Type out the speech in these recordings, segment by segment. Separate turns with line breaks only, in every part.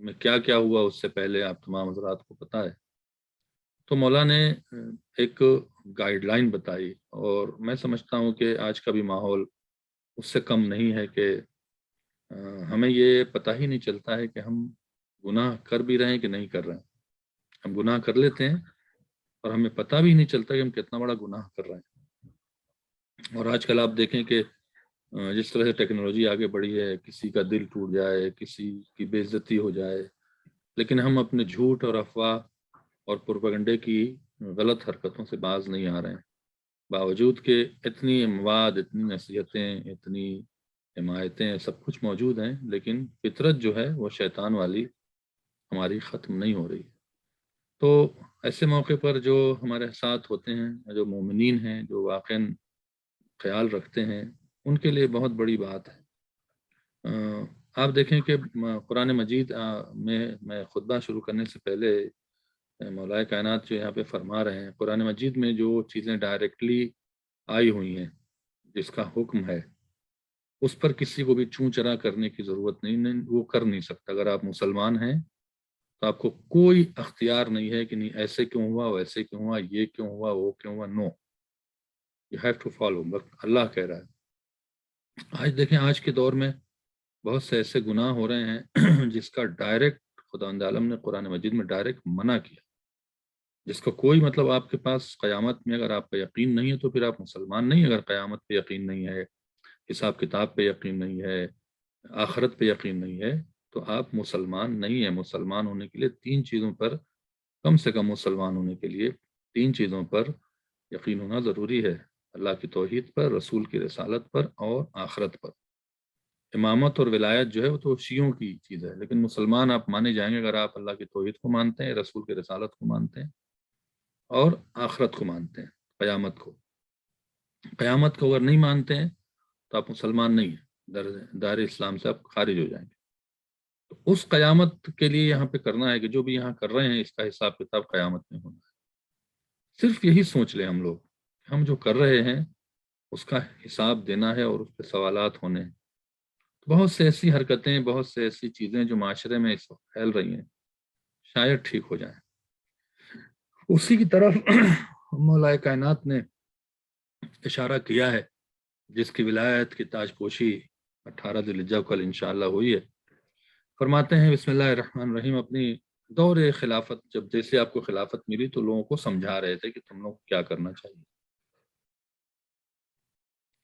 میں کیا کیا ہوا اس سے پہلے آپ تمام حضرات کو پتہ ہے. تو مولا نے ایک گائیڈ لائن بتائی، اور میں سمجھتا ہوں کہ آج کا بھی ماحول اس سے کم نہیں ہے کہ ہمیں یہ پتہ ہی نہیں چلتا ہے کہ ہم گناہ کر بھی رہے ہیں کہ نہیں کر رہے ہیں. ہم گناہ کر لیتے ہیں اور ہمیں پتہ بھی نہیں چلتا کہ ہم کتنا بڑا گناہ کر رہے ہیں. اور آج کل آپ دیکھیں کہ جس طرح سے ٹیکنالوجی آگے بڑھی ہے، کسی کا دل ٹوٹ جائے، کسی کی بے عزتی ہو جائے، لیکن ہم اپنے جھوٹ اور افواہ اور پروپیگنڈے کی غلط حرکتوں سے باز نہیں آ رہے ہیں، باوجود کہ اتنی مواد، اتنی نصیحتیں، اتنی حمایتیں، سب کچھ موجود ہیں، لیکن فطرت جو ہے وہ شیطان والی ہماری ختم نہیں ہو رہی. تو ایسے موقع پر جو ہمارے ساتھ ہوتے ہیں، جو مومنین ہیں، جو واقعاً خیال رکھتے ہیں، ان کے لیے بہت بڑی بات ہے. آپ دیکھیں کہ قرآن مجید میں خطبہ شروع کرنے سے پہلے مولا کائنات جو یہاں پہ فرما رہے ہیں، قرآن مجید میں جو چیزیں ڈائریکٹلی آئی ہوئی ہیں، جس کا حکم ہے، اس پر کسی کو بھی چوں چرا کرنے کی ضرورت نہیں، وہ کر نہیں سکتا. اگر آپ مسلمان ہیں تو آپ کو کوئی اختیار نہیں ہے کہ نہیں ایسے کیوں ہوا، ویسے کیوں ہوا، یہ کیوں ہوا، وہ کیوں ہوا. نو، یو ہیو ٹو فالو. بس اللہ کہہ رہا ہے. آج دیکھیں، آج کے دور میں بہت سے ایسے گناہ ہو رہے ہیں جس کا ڈائریکٹ خداوند عالم نے قرآن مجید میں ڈائریکٹ منع کیا، جس کا کوئی مطلب آپ کے پاس قیامت میں اگر آپ کا یقین نہیں ہے تو پھر آپ مسلمان نہیں. اگر قیامت پہ یقین نہیں ہے، حساب کتاب پہ یقین نہیں ہے، آخرت پہ یقین نہیں ہے، تو آپ مسلمان نہیں ہیں. مسلمان ہونے کے لیے تین چیزوں پر، کم سے کم مسلمان ہونے کے لیے تین چیزوں پر یقین ہونا ضروری ہے: اللہ کی توحید پر، رسول کی رسالت پر، اور آخرت پر. امامت اور ولایت جو ہے وہ تو شیعوں کی چیز ہے، لیکن مسلمان آپ مانے جائیں گے اگر آپ اللہ کی توحید کو مانتے ہیں، رسول کی رسالت کو مانتے ہیں، اور آخرت کو مانتے ہیں، قیامت کو. قیامت کو اگر نہیں مانتے ہیں تو آپ مسلمان نہیں ہیں، دار اسلام سے آپ خارج ہو جائیں گے. تو اس قیامت کے لیے یہاں پہ کرنا ہے کہ جو بھی یہاں کر رہے ہیں اس کا حساب کتاب قیامت میں ہونا ہے. صرف یہی سوچ لیں ہم لوگ، ہم جو کر رہے ہیں اس کا حساب دینا ہے اور اس پہ سوالات ہونے ہیں. بہت سے ایسی حرکتیں، بہت سے ایسی چیزیں جو معاشرے میں اس وقت پھیل رہی ہیں، شاید ٹھیک ہو جائیں. اسی کی طرف مولا کائنات نے اشارہ کیا ہے، جس کی ولایت کی تاج پوشی 18 ذی الحجہ کل انشاءاللہ ہوئی ہے. فرماتے ہیں بسم اللہ الرحمن الرحیم، اپنی دور خلافت جب جیسے آپ کو خلافت ملی تو لوگوں کو سمجھا رہے تھے کہ تم لوگ کیا کرنا چاہیے.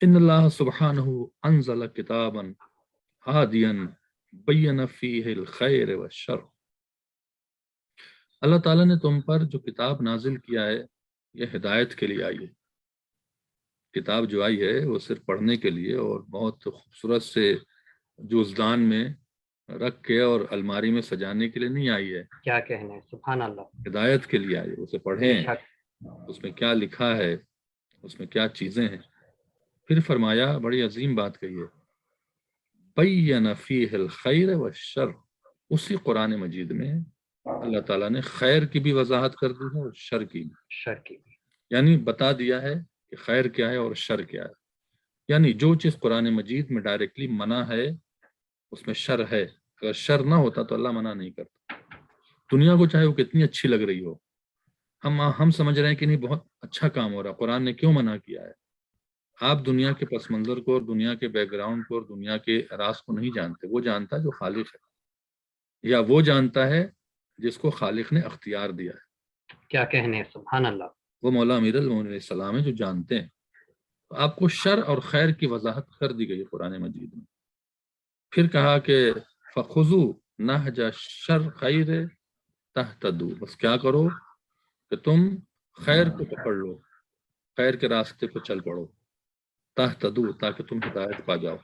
ان اللہ سبحانہ انزل کتابا ہادیا بین فیہ الخیر والشر. اللہ تعالیٰ نے تم پر جو کتاب نازل کیا ہے یہ ہدایت کے لیے آئی ہے. کتاب جو آئی ہے وہ صرف پڑھنے کے لیے اور بہت خوبصورت سے جوزدان میں رکھ کے اور الماری میں سجانے کے لیے نہیں آئی ہے.
کیا کہنے، سبحان اللہ.
ہدایت کے لیے آئی ہے. اسے
بے
پڑھیں،
شک.
اس میں کیا لکھا ہے، اس میں کیا چیزیں ہیں. پھر فرمایا، بڑی عظیم بات کہی ہے، بین فیہ الخیر والشر. اسی قرآن مجید میں اللہ تعالیٰ نے خیر کی بھی وضاحت کر دی ہے اور شر کی بھی.
شر کی بھی.
یعنی بتا دیا ہے کہ خیر کیا ہے اور شر کیا ہے. یعنی جو چیز قرآن مجید میں ڈائریکٹلی منع ہے اس میں شر ہے. اگر شر نہ ہوتا تو اللہ منع نہیں کرتا. دنیا کو چاہے وہ کتنی اچھی لگ رہی ہو، ہم سمجھ رہے ہیں کہ نہیں بہت اچھا کام ہو رہا، قرآن نے کیوں منع کیا ہے. آپ دنیا کے پس منظر کو اور دنیا کے بیک گراؤنڈ کو اور دنیا کے راز کو نہیں جانتے. وہ جانتا ہے جو خالق ہے، یا وہ جانتا ہے جس کو خالق نے اختیار دیا ہے.
کیا کہنے، سبحان اللہ.
وہ مولا امیر المومنین علیہ السلام ہے جو جانتے ہیں. تو آپ کو شر اور خیر کی وضاحت کر دی گئی قرآن مجید میں. پھر کہا کہ فخذوا نہج الشر خیر تہتدوا. بس کیا کرو کہ تم خیر کو پکڑ لو، خیر کے راستے پہ چل پڑو، تہتدوا، تاکہ تم ہدایت پا جاؤ.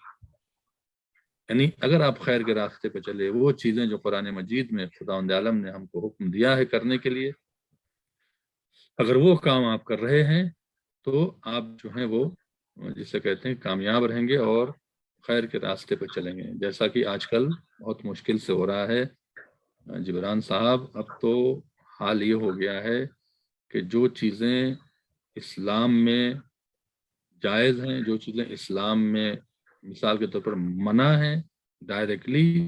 یعنی اگر آپ خیر کے راستے پہ چلے، وہ چیزیں جو قرآن مجید میں خداوند عالم نے ہم کو حکم دیا ہے کرنے کے لیے، اگر وہ کام آپ کر رہے ہیں تو آپ جو ہیں وہ جسے کہتے ہیں کامیاب رہیں گے اور خیر کے راستے پہ چلیں گے. جیسا کہ آج کل بہت مشکل سے ہو رہا ہے جبران صاحب. اب تو حال یہ ہو گیا ہے کہ جو چیزیں اسلام میں جائز ہیں، جو چیزیں اسلام میں مثال کے طور پر منع ہیں ڈائریکٹلی،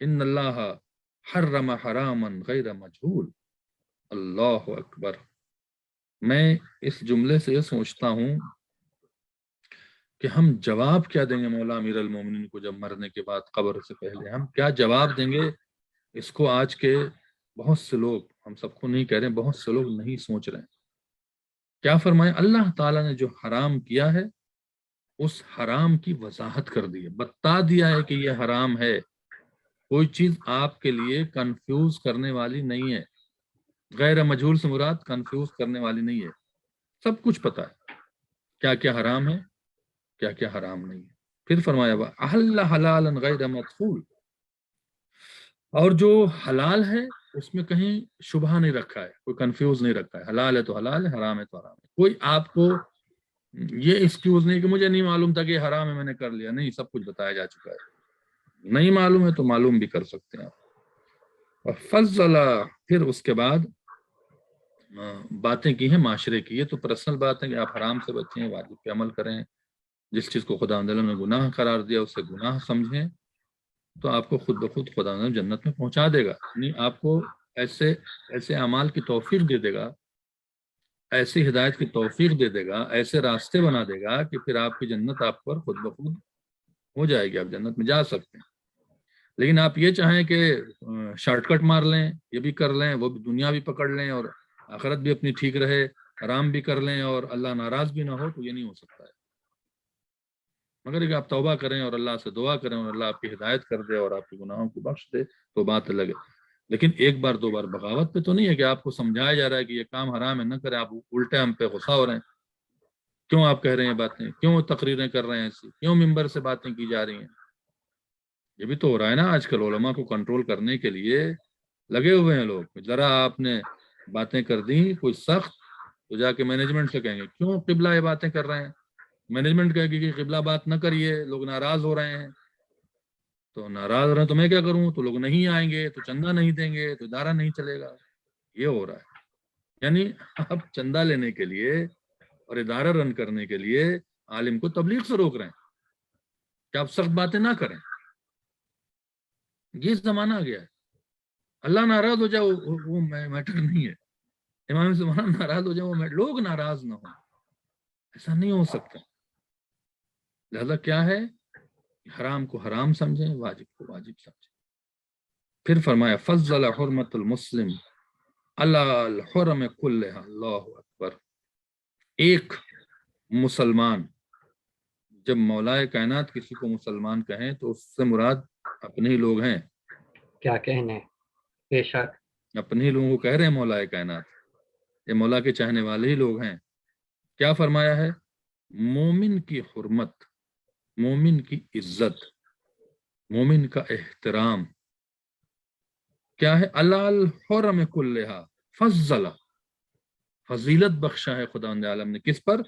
ان اللہ حرم حراما غیر مجہول، اللہ اکبر۔ میں اس جملے سے یہ سوچتا ہوں کہ ہم جواب کیا دیں گے مولا امیر المومنین کو جب مرنے کے بعد قبر سے پہلے ہم کیا جواب دیں گے؟ اس کو آج کے بہت سے لوگ، ہم سب کو نہیں کہہ رہے ہیں، بہت سے لوگ نہیں سوچ رہے ہیں۔ کیا فرمائے؟ اللہ تعالیٰ نے جو حرام کیا ہے اس حرام کی وضاحت کر دی ہے، بتا دیا ہے کہ یہ حرام ہے۔ کوئی چیز آپ کے لیے کنفیوز کرنے والی نہیں ہے، غیر مجہول سے مراد کنفیوز کرنے والی نہیں ہے، سب کچھ پتا ہے کیا کیا حرام ہے، کیا کیا حرام نہیں ہے۔ پھر فرمایا احل حلالا غیر مدخول، اور جو حلال ہے اس میں کہیں شبہ نہیں رکھا ہے، کوئی کنفیوز نہیں رکھا ہے، حلال ہے تو حلال ہے، حرام ہے تو حرام ہے۔ کوئی آپ کو یہ ایکسکیوز نہیں کہ مجھے نہیں معلوم تھا کہ یہ حرام ہے میں نے کر لیا، نہیں، سب کچھ بتایا جا چکا ہے۔ نہیں معلوم ہے تو معلوم بھی کر سکتے ہیں آپ۔ اور فضل، پھر اس کے بعد باتیں کی ہیں معاشرے کی، یہ تو پرسنل بات ہے کہ آپ حرام سے بچیں، واجب پہ عمل کریں، جس چیز کو خدا نے گناہ قرار دیا اسے گناہ سمجھیں، تو آپ کو خود بخود خدا نے جنت میں پہنچا دے گا۔ یعنی آپ کو ایسے اعمال کی توفیق دے دے گا، ایسی ہدایت کی توفیق دے دے گا، ایسے راستے بنا دے گا کہ پھر آپ کی جنت آپ پر خود بخود ہو جائے گی، آپ جنت میں جا سکتے ہیں۔ لیکن آپ یہ چاہیں کہ شارٹ کٹ مار لیں، یہ بھی کر لیں، وہ بھی دنیا بھی پکڑ لیں اور آخرت بھی اپنی ٹھیک رہے، حرام بھی کر لیں اور اللہ ناراض بھی نہ ہو، تو یہ نہیں ہو سکتا ہے۔ مگر کہ آپ توبہ کریں اور اللہ سے دعا کریں اور اللہ آپ کی ہدایت کر دے اور آپ کے گناہوں کو بخش دے تو بات الگ ہے۔ لیکن ایک بار دو بار بغاوت پہ تو نہیں ہے کہ آپ کو سمجھایا جا رہا ہے کہ یہ کام حرام ہے نہ کریں، آپ الٹے ہم پہ غصہ ہو رہے ہیں، کیوں آپ کہہ رہے ہیں باتیں، کیوں تقریریں کر رہے ہیں ایسی، کیوں ممبر سے باتیں کی جا رہی ہیں۔ یہ بھی تو ہو رہا ہے نا، آج کل علماء کو کنٹرول کرنے کے لیے لگے ہوئے ہیں لوگ، ذرا آپ نے باتیں کر دی کوئی سخت تو جا کے مینجمنٹ سے کہیں گے کیوں قبلہ یہ باتیں کر رہے ہیں، مینجمنٹ کہے گی کہ قبلہ بات نہ کریے، لوگ ناراض ہو رہے ہیں، تو ناراض ہو رہے ہیں تو میں کیا کروں، تو لوگ نہیں آئیں گے تو چندہ نہیں دیں گے تو ادارہ نہیں چلے گا۔ یہ ہو رہا ہے، یعنی آپ چندہ لینے کے لیے اور ادارہ رن کرنے کے لیے عالم کو تبلیغ سے روک رہے ہیں کہ آپ سخت باتیں نہ کریں۔ یہ زمانہ آ گیا ہے، اللہ ناراض ہو جائے وہ میٹر نہیں ہے، امام زمان ناراض ہو جائے وہ میٹر، لوگ ناراض نہ ہوں، ایسا نہیں ہو سکتا۔ لہذا کیا ہے، حرام کو حرام سمجھیں، واجب کو واجب سمجھیں۔ پھر فرمایا فضل حرمت المسلم علی الحرم کلھا، اللہ اکبر۔ ایک مسلمان، جب مولائے کائنات کسی کو مسلمان کہیں تو اس سے مراد اپنے ہی لوگ ہیں،
کیا کہنے، بے شک
اپنے ہی لوگوں کو کہہ رہے ہیں مولائے کائنات، یہ مولا کے چاہنے والے ہی لوگ ہیں۔ کیا فرمایا ہے؟ مومن کی حرمت، مومن کی عزت، مومن کا احترام کیا ہے؟ علی الحرم کلھا فضل، فضیلت بخشا ہے خداوند عالم نے، کس پر؟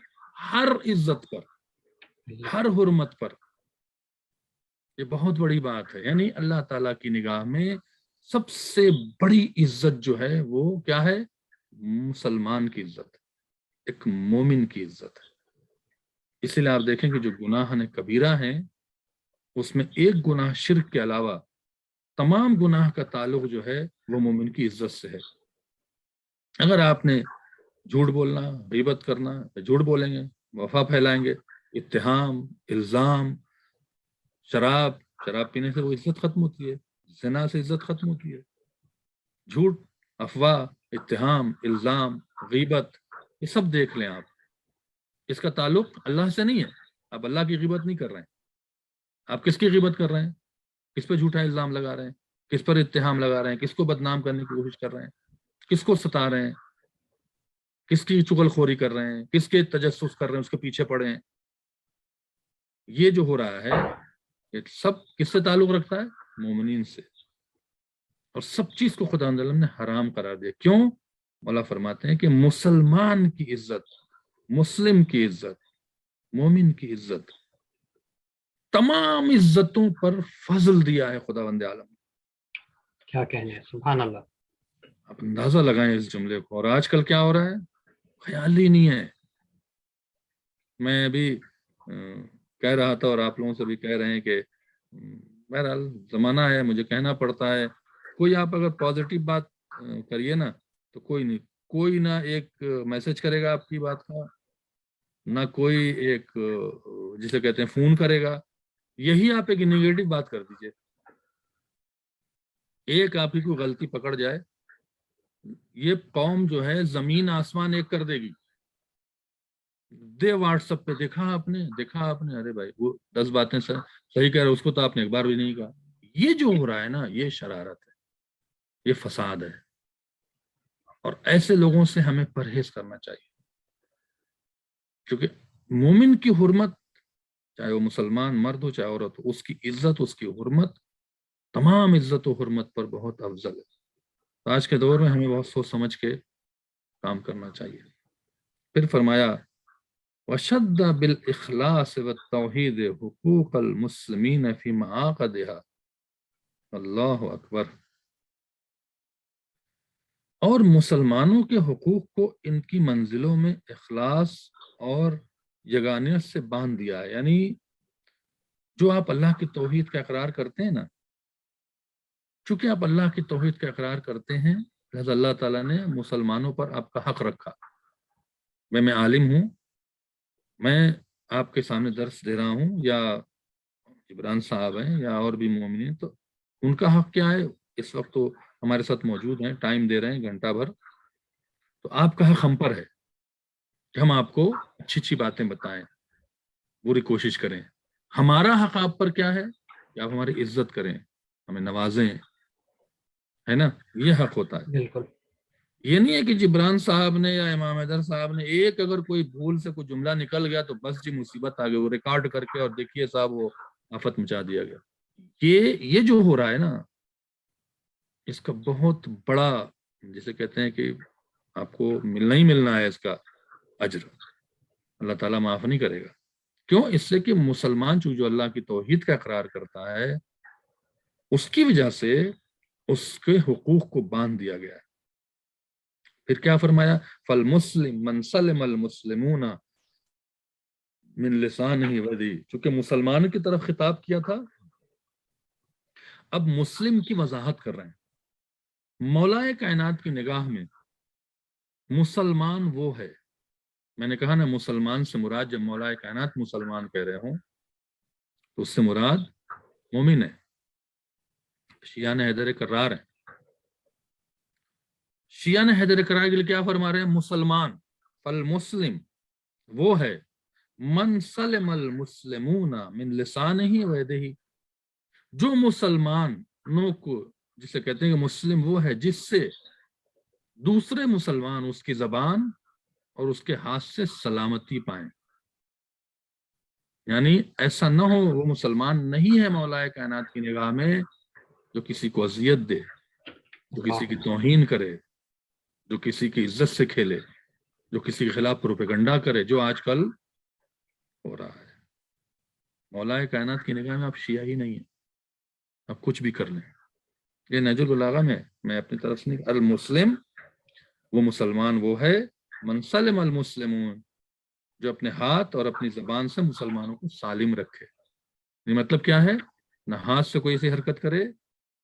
ہر عزت پر، ہر حرمت پر۔ یہ بہت بڑی بات ہے، یعنی اللہ تعالیٰ کی نگاہ میں سب سے بڑی عزت جو ہے وہ کیا ہے؟ مسلمان کی عزت، ایک مومن کی عزت ہے۔ اسی لیے آپ دیکھیں کہ جو گناہ کبیرہ ہیں اس میں ایک گناہ شرک کے علاوہ تمام گناہ کا تعلق جو ہے وہ مومن کی عزت سے ہے۔ اگر آپ نے جھوٹ بولنا، غیبت کرنا، جھوٹ بولیں گے، وفا پھیلائیں گے، اتہام، الزام، شراب پینے سے وہ عزت ختم ہوتی ہے، زنا سے عزت ختم ہوتی ہے۔ جھوٹ، افواہ، اتہام، الزام، غیبت، یہ سب دیکھ لیں آپ، اس کا تعلق اللہ سے نہیں ہے، آپ اللہ کی غیبت نہیں کر رہے ہیں، آپ کس کی غیبت کر رہے ہیں، کس پہ جھوٹا الزام لگا رہے ہیں، کس پر اتہام لگا رہے ہیں، کس کو بدنام کرنے کی کوشش کر رہے ہیں، کس کو ستا رہے ہیں، کس کی چغل خوری کر رہے ہیں، کس کے تجسس کر رہے ہیں، اس کے پیچھے پڑے ہیں۔ یہ جو ہو رہا ہے یہ سب کس سے تعلق رکھتا ہے؟ مومنین سے، اور سب چیز کو خدا تعالیٰ نے حرام قرار دیا۔ کیوں؟ مولا فرماتے ہیں کہ مسلمان کی عزت، مسلم کی عزت، مومن کی عزت، تمام عزتوں پر فضل دیا ہے خداوند عالم نے۔
کیا کہنے، سبحان اللہ۔
آپ اندازہ لگائیں اس جملے کو، اور آج کل کیا ہو رہا ہے، خیال ہی نہیں ہے۔ میں ابھی کہہ رہا تھا اور آپ لوگوں سے بھی کہہ رہے ہیں کہ بہرحال زمانہ ہے، مجھے کہنا پڑتا ہے. کوئی آپ اگر پازیٹیو بات کریے نا تو کوئی نہیں، کوئی نہ ایک میسج کرے گا آپ کی بات کا، نہ کوئی ایک جسے کہتے ہیں فون کرے گا. یہی آپ ایک نگیٹو بات کر دیجئے، ایک آپ کی کوئی غلطی پکڑ جائے، یہ قوم جو ہے زمین آسمان ایک کر دے گی. دے واٹس ایپ پہ دیکھا آپ نے، ارے بھائی وہ 10 باتیں صحیح کہہ رہے، اس کو تو آپ نے ایک بار بھی نہیں کہا. یہ جو ہو رہا ہے نا، یہ شرارت ہے، یہ فساد ہے، اور ایسے لوگوں سے ہمیں پرہیز کرنا چاہیے. کیونکہ مومن کی حرمت، چاہے وہ مسلمان مرد ہو چاہے عورت ہو، اس کی عزت، اس کی حرمت تمام عزت و حرمت پر بہت افضل ہے. تو آج کے دور میں ہمیں بہت سوچ سمجھ کے کام کرنا چاہیے. پھر فرمایا وشد بالاخلاص والتوحید حقوق المسلمین فی معاقدها. اللہ اکبر. اور مسلمانوں کے حقوق کو ان کی منزلوں میں اخلاص اور یگانیت سے باندھ دیا ہے. یعنی جو آپ اللہ کی توحید کا اقرار کرتے ہیں نا، چونکہ آپ اللہ کی توحید کا اقرار کرتے ہیں، لہذا اللہ تعالیٰ نے مسلمانوں پر آپ کا حق رکھا. میں عالم ہوں، میں آپ کے سامنے درس دے رہا ہوں، یا عمران صاحب ہیں یا اور بھی مومن ہیں، تو ان کا حق کیا ہے؟ اس وقت تو ہمارے ساتھ موجود ہیں، ٹائم دے رہے ہیں گھنٹہ بھر، تو آپ کا حق ہم پر ہے کہ ہم آپ کو اچھی اچھی باتیں بتائیں، پوری کوشش کریں. ہمارا حق آپ پر کیا ہے کہ آپ ہماری عزت کریں، ہمیں نوازیں، ہے نا؟ یہ حق ہوتا ہے.
بالکل.
یہ نہیں ہے کہ جبران صاحب نے یا امام حیدر صاحب نے ایک اگر کوئی بھول سے کوئی جملہ نکل گیا تو بس جی مصیبت آ گئی، وہ ریکارڈ کر کے اور دیکھیے صاحب وہ آفت مچا دیا گیا. یہ جو ہو رہا ہے نا، اس کا بہت بڑا، جسے کہتے ہیں کہ آپ کو ملنا ہی ملنا ہے اس کا اجر، اللہ تعالیٰ معاف نہیں کرے گا. کیوں؟ اس سے کہ مسلمان جو اللہ کی توحید کا اقرار کرتا ہے، اس کی وجہ سے اس کے حقوق کو باندھ دیا گیا ہے. پھر کیا فرمایا؟ فالمسلم من سلم المسلمون من لسانہ ودی. چونکہ مسلمان کی طرف خطاب کیا تھا، اب مسلم کی وضاحت کر رہے ہیں. مولا کائنات کی نگاہ میں مسلمان وہ ہے، میں نے کہا نا مسلمان سے مراد، جب مولا کائنات مسلمان کہہ رہے ہوں تو اس سے مراد مومن ہے، شیعہ حیدر کرار ہیں. شیعہ حیدر کرار کے لیے کیا فرما رہے ہیں؟ مسلمان، فالمسلم وہ ہے، من سلم المسلمون من لسانہ و یدہ، جو مسلمانوں کو، جسے کہتے ہیں کہ مسلم وہ ہے جس سے دوسرے مسلمان اس کی زبان اور اس کے ہاتھ سے سلامتی پائیں. یعنی ایسا نہ ہو وہ مسلمان نہیں ہے مولا کائنات کی نگاہ میں جو کسی کو اذیت دے، جو کسی کی توہین کرے، جو کسی کی عزت سے کھیلے، جو کسی کے خلاف پروپیگنڈا کرے، جو آج کل ہو رہا ہے. مولا کائنات کی نگاہ میں آپ شیعہ ہی نہیں ہیں، آپ کچھ بھی کر لیں. یہ نہج البلاغہ میں اپنی طرف سے نہیں. المسلم وہ مسلمان وہ ہے، من سلم المسلمون جو اپنے ہاتھ اور اپنی زبان سے مسلمانوں کو سالم رکھے. یہ مطلب کیا ہے؟ نہ ہاتھ سے کوئی ایسی حرکت کرے،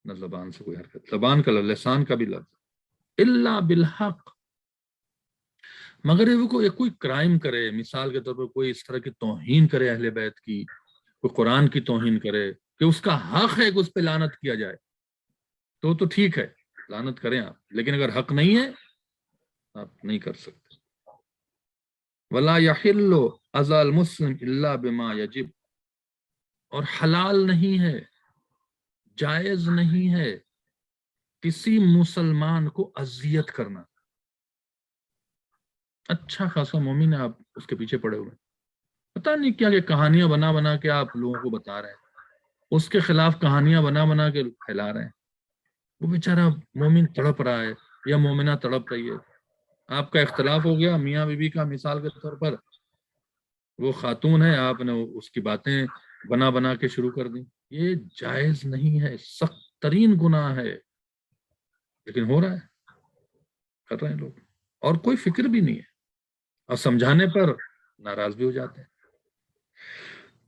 نہ زبان سے کوئی حرکت. زبان کا لفظ، لسان کا بھی لفظ، الا بالحق، مگر وہ کوئی کرائم کرے، مثال کے طور پر کوئی اس طرح کی توہین کرے اہل بیت کی، کوئی قرآن کی توہین کرے کہ اس کا حق ہے کہ اس پہ لعنت کیا جائے، تو ٹھیک ہے، لعنت کریں آپ، لیکن اگر حق نہیں ہے آپ نہیں کر سکتے. ولا یحل اذی المسلم الا بما یجب، اور حلال نہیں ہے، جائز نہیں ہے کسی مسلمان کو اذیت کرنا. اچھا خاصا مومن ہے، آپ اس کے پیچھے پڑے ہوئے، پتہ نہیں کیا کہ کہانیاں بنا بنا کے آپ لوگوں کو بتا رہے ہیں، اس کے خلاف کہانیاں بنا بنا کے پھیلا رہے ہیں. وہ بیچارہ مومن تڑپ رہا ہے یا مومنہ تڑپ رہی ہے. آپ کا اختلاف ہو گیا میاں بیوی کا، مثال کے طور پر وہ خاتون ہے، آپ نے اس کی باتیں بنا بنا کے شروع کر دی. یہ جائز نہیں ہے، سخت ترین گناہ ہے، لیکن ہو رہا ہے، کر رہے ہیں لوگ، اور کوئی فکر بھی نہیں ہے، اور سمجھانے پر ناراض بھی ہو جاتے ہیں.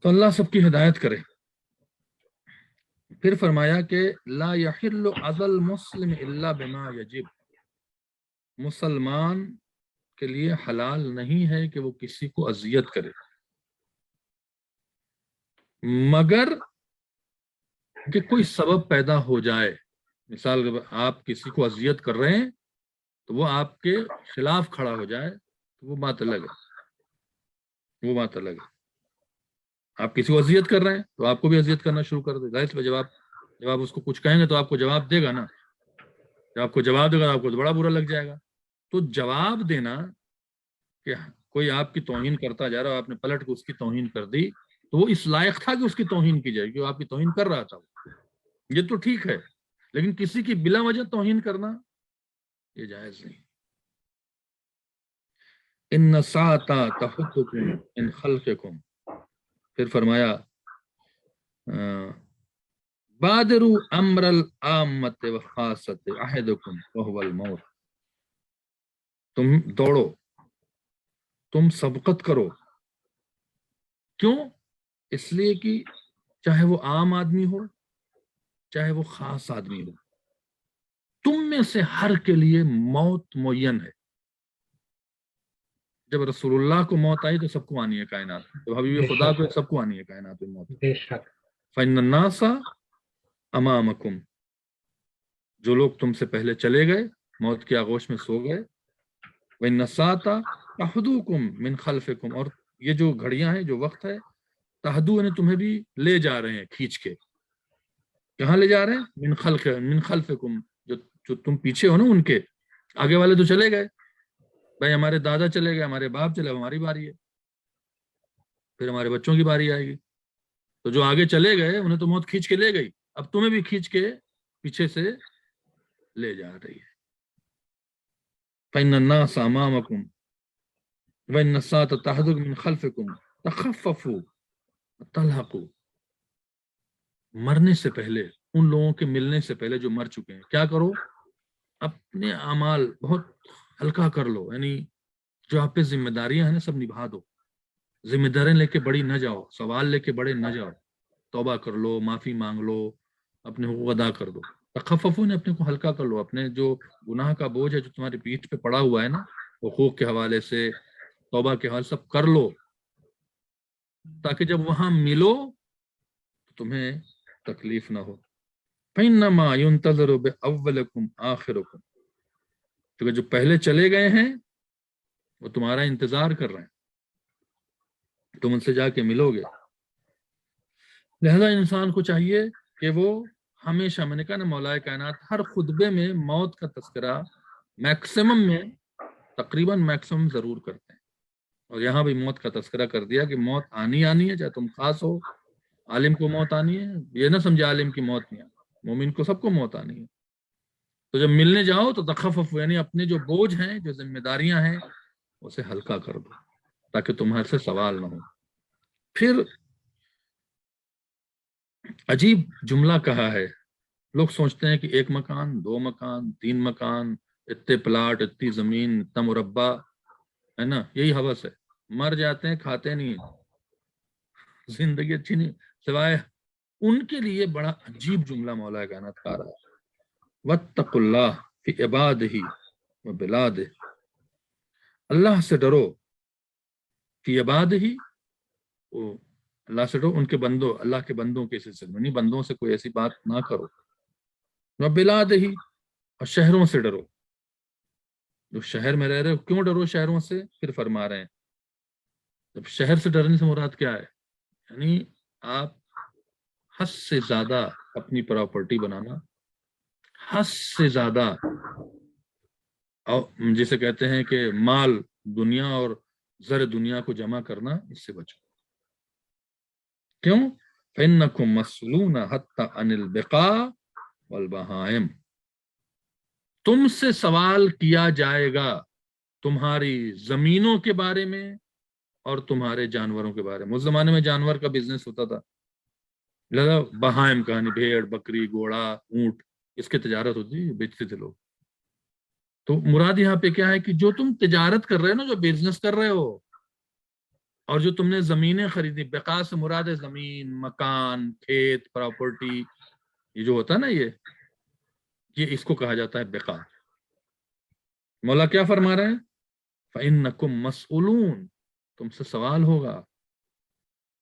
تو اللہ سب کی ہدایت کرے. پھر فرمایا کہ لا یحل عزل مسلم الا بما یجب، مسلمان کے لیے حلال نہیں ہے کہ وہ کسی کو اذیت کرے مگر کہ کوئی سبب پیدا ہو جائے. مثال کے آپ کسی کو اذیت کر رہے ہیں تو وہ آپ کے خلاف کھڑا ہو جائے تو وہ بات الگ ہے، وہ بات الگ ہے. آپ کسی کو اذیت کر رہے ہیں تو آپ کو بھی اذیت کرنا شروع کر دے. ظاہر ہے جب آپ اس کو کچھ کہیں گے تو آپ کو جواب دے گا نا. جب آپ کو جواب دے گا آپ کو تو بڑا برا لگ جائے گا. تو جواب دینا کہ کوئی آپ کی توہین کرتا جا رہا، آپ نے پلٹ کے اس کی توہین کر دی تو وہ اس لائق تھا کہ اس کی توہین کی جائے، کہ وہ آپ کی توہین کر رہا تھا، یہ تو ٹھیک ہے. لیکن کسی کی بلا وجہ توہین کرنا یہ جائز نہیں. ان ساعتا تحدکم ان خلقکم، پھر فرمایا بادروا امر العامۃ وخاصۃ احدکم وهو الموت، تم دوڑو، تم سبقت کرو. کیوں؟ اس لیے کہ چاہے وہ عام آدمی ہو چاہے وہ خاص آدمی ہو، تم میں سے ہر کے لیے موت معین ہے. جب رسول اللہ کو موت آئی تو سب کو آنی ہے کائنات، جب حبیب خدا کو سب کو آنی ہے کائنات میں موت.
بے شک.
فإن الناس امامکم، جو لوگ تم سے پہلے چلے گئے موت کی آغوش میں سو گئے. وإن الساعة تحدوکم من خلفکم، اور یہ جو گھڑیاں ہیں جو وقت ہے، تحدو نے تمہیں بھی لے جا رہے ہیں کھینچ کے. کہاں لے جا رہے ہیں؟ من خلفکم، جو تم پیچھے ہو نا ان کے. آگے والے تو چلے گئے بھائی، ہمارے دادا چلے گئے، ہمارے باپ چلے گئے، ہماری باری ہے، پھر ہمارے بچوں کی باری آئے گی. تو جو آگے چلے گئے انہیں تو موت کھینچ کے لے گئی، اب تمہیں بھی کھینچ کے پیچھے سے لے جا رہی ہے. فإن الناس أمامكم وإن الساعة تحدق من خلفكم تخففوا تلحقوا. مرنے سے پہلے، ان لوگوں کے ملنے سے پہلے جو مر چکے ہیں، کیا کرو؟ اپنے اعمال بہت ہلکا کر لو، یعنی جو آپ پہ ذمہ داریاں ہیں نا سب نبھا دو. ذمہ داریاں لے کے بڑی نہ جاؤ، سوال لے کے بڑے نہ جاؤ. توبہ کر لو، معافی مانگ لو، اپنے حقوق ادا کر دو. تخففو نے اپنے کو ہلکا کر لو، اپنے جو گناہ کا بوجھ ہے جو تمہاری پیٹھ پہ پڑا ہوا ہے نا، حقوق کے حوالے سے، توبہ کے حوالے سب کر لو، تاکہ جب وہاں ملو تو تمہیں تکلیف نہ ہو. فإنما ينتظر بأولكم آخركم، کیونکہ جو پہلے چلے گئے ہیں وہ تمہارا انتظار کر رہے ہیں، تم ان سے جا کے ملو گے. لہذا انسان کو چاہیے کہ وہ ہمیشہ، میں نے کہا نا مولا کائنات ہر خطبے میں موت کا تذکرہ میکسیمم میں تقریباً میکسیمم ضرور کرتے ہیں. اور یہاں بھی موت کا تذکرہ کر دیا کہ موت آنی ہے، چاہے تم خاص ہو. عالم کو موت آنی ہے، یہ نہ سمجھے عالم کی موت نہیں آنی، مومن کو سب کو موت آنی ہے. تو جب ملنے جاؤ تو تخفف، یعنی اپنے جو بوجھ ہیں، جو ذمہ داریاں ہیں، اسے ہلکا کر دو تاکہ تمہارے سے سوال نہ ہو. پھر عجیب جملہ کہا ہے. لوگ سوچتے ہیں کہ ایک مکان، 2 مکان، 3 مکان، اتنے پلاٹ، اتنی زمین، اتنا مربع، ہے نا، یہی ہوس ہے. مر جاتے ہیں، کھاتے نہیں، زندگی اچھی نہیں، سوائے ان کے لیے بڑا عجیب جملہ مولا کائنات کہا رہا ہے. واتقوا اللہ فی عبادہ و بلادہ، اللہ سے ڈرو، فی عبادہ، اللہ سے ڈرو ان کے بندوں، اللہ کے بندوں کے سلسلے میں، نہیں بندوں سے کوئی ایسی بات نہ کرو. و بلادہ، اور شہروں سے ڈرو، جو شہر میں رہ رہے ہو. کیوں ڈرو شہروں سے؟ پھر فرما رہے ہیں جب شہر سے ڈرنے سے مراد کیا ہے، یعنی آپ حد سے زیادہ اپنی پراپرٹی بنانا، حد سے زیادہ، جسے کہتے ہیں کہ مال دنیا اور زر دنیا کو جمع کرنا، اس سے بچو. کیوں؟ فإنکم مسئولون حتی عن البقاع والبہائم، تم سے سوال کیا جائے گا تمہاری زمینوں کے بارے میں اور تمہارے جانوروں کے بارے میں. اس زمانے میں جانور کا بزنس ہوتا تھا، لہذا بہائم کہانی، بھیڑ، بکری، گھوڑا، اونٹ، اس کی تجارت ہوتی، بیچتے تھے لوگ. تو مراد یہاں پہ کیا ہے کہ جو تم تجارت کر رہے ہو نا، جو بزنس کر رہے ہو، اور جو تم نے زمینیں خریدی، بقاع سے مراد ہے زمین، مکان، کھیت، پراپرٹی، یہ جو ہوتا ہے نا یہ اس کو کہا جاتا ہے بقا۔ مولا کیا فرما رہے ہیں؟ فَإِنَّكُمْ مَسْئُولُونَ، تم سے سوال ہوگا،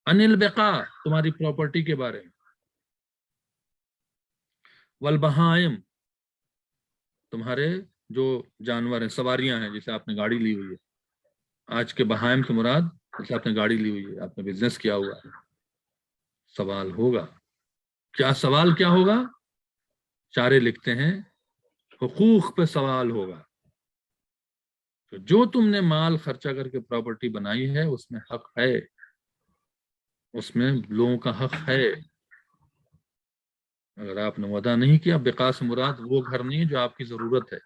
عن البقا، تمہاری پراپرٹی کے بارے میں، والبہائم، تمہارے جو جانور ہیں، سواریاں ہیں، جیسے آپ نے گاڑی لی ہوئی ہے، آج کے بہائم سے مراد جیسے آپ نے گاڑی لی ہوئی ہے، آپ نے بزنس کیا ہوا ہے، سوال ہوگا۔ کیا سوال کیا ہوگا؟ چارے لکھتے ہیں حقوق پہ سوال ہوگا۔ تو جو تم نے مال خرچہ کر کے پراپرٹی بنائی ہے اس میں حق ہے، اس میں لوگوں کا حق ہے۔ اگر آپ نے وعدہ نہیں کیا، بقا سے مراد وہ گھر نہیں ہے جو آپ کی ضرورت ہے،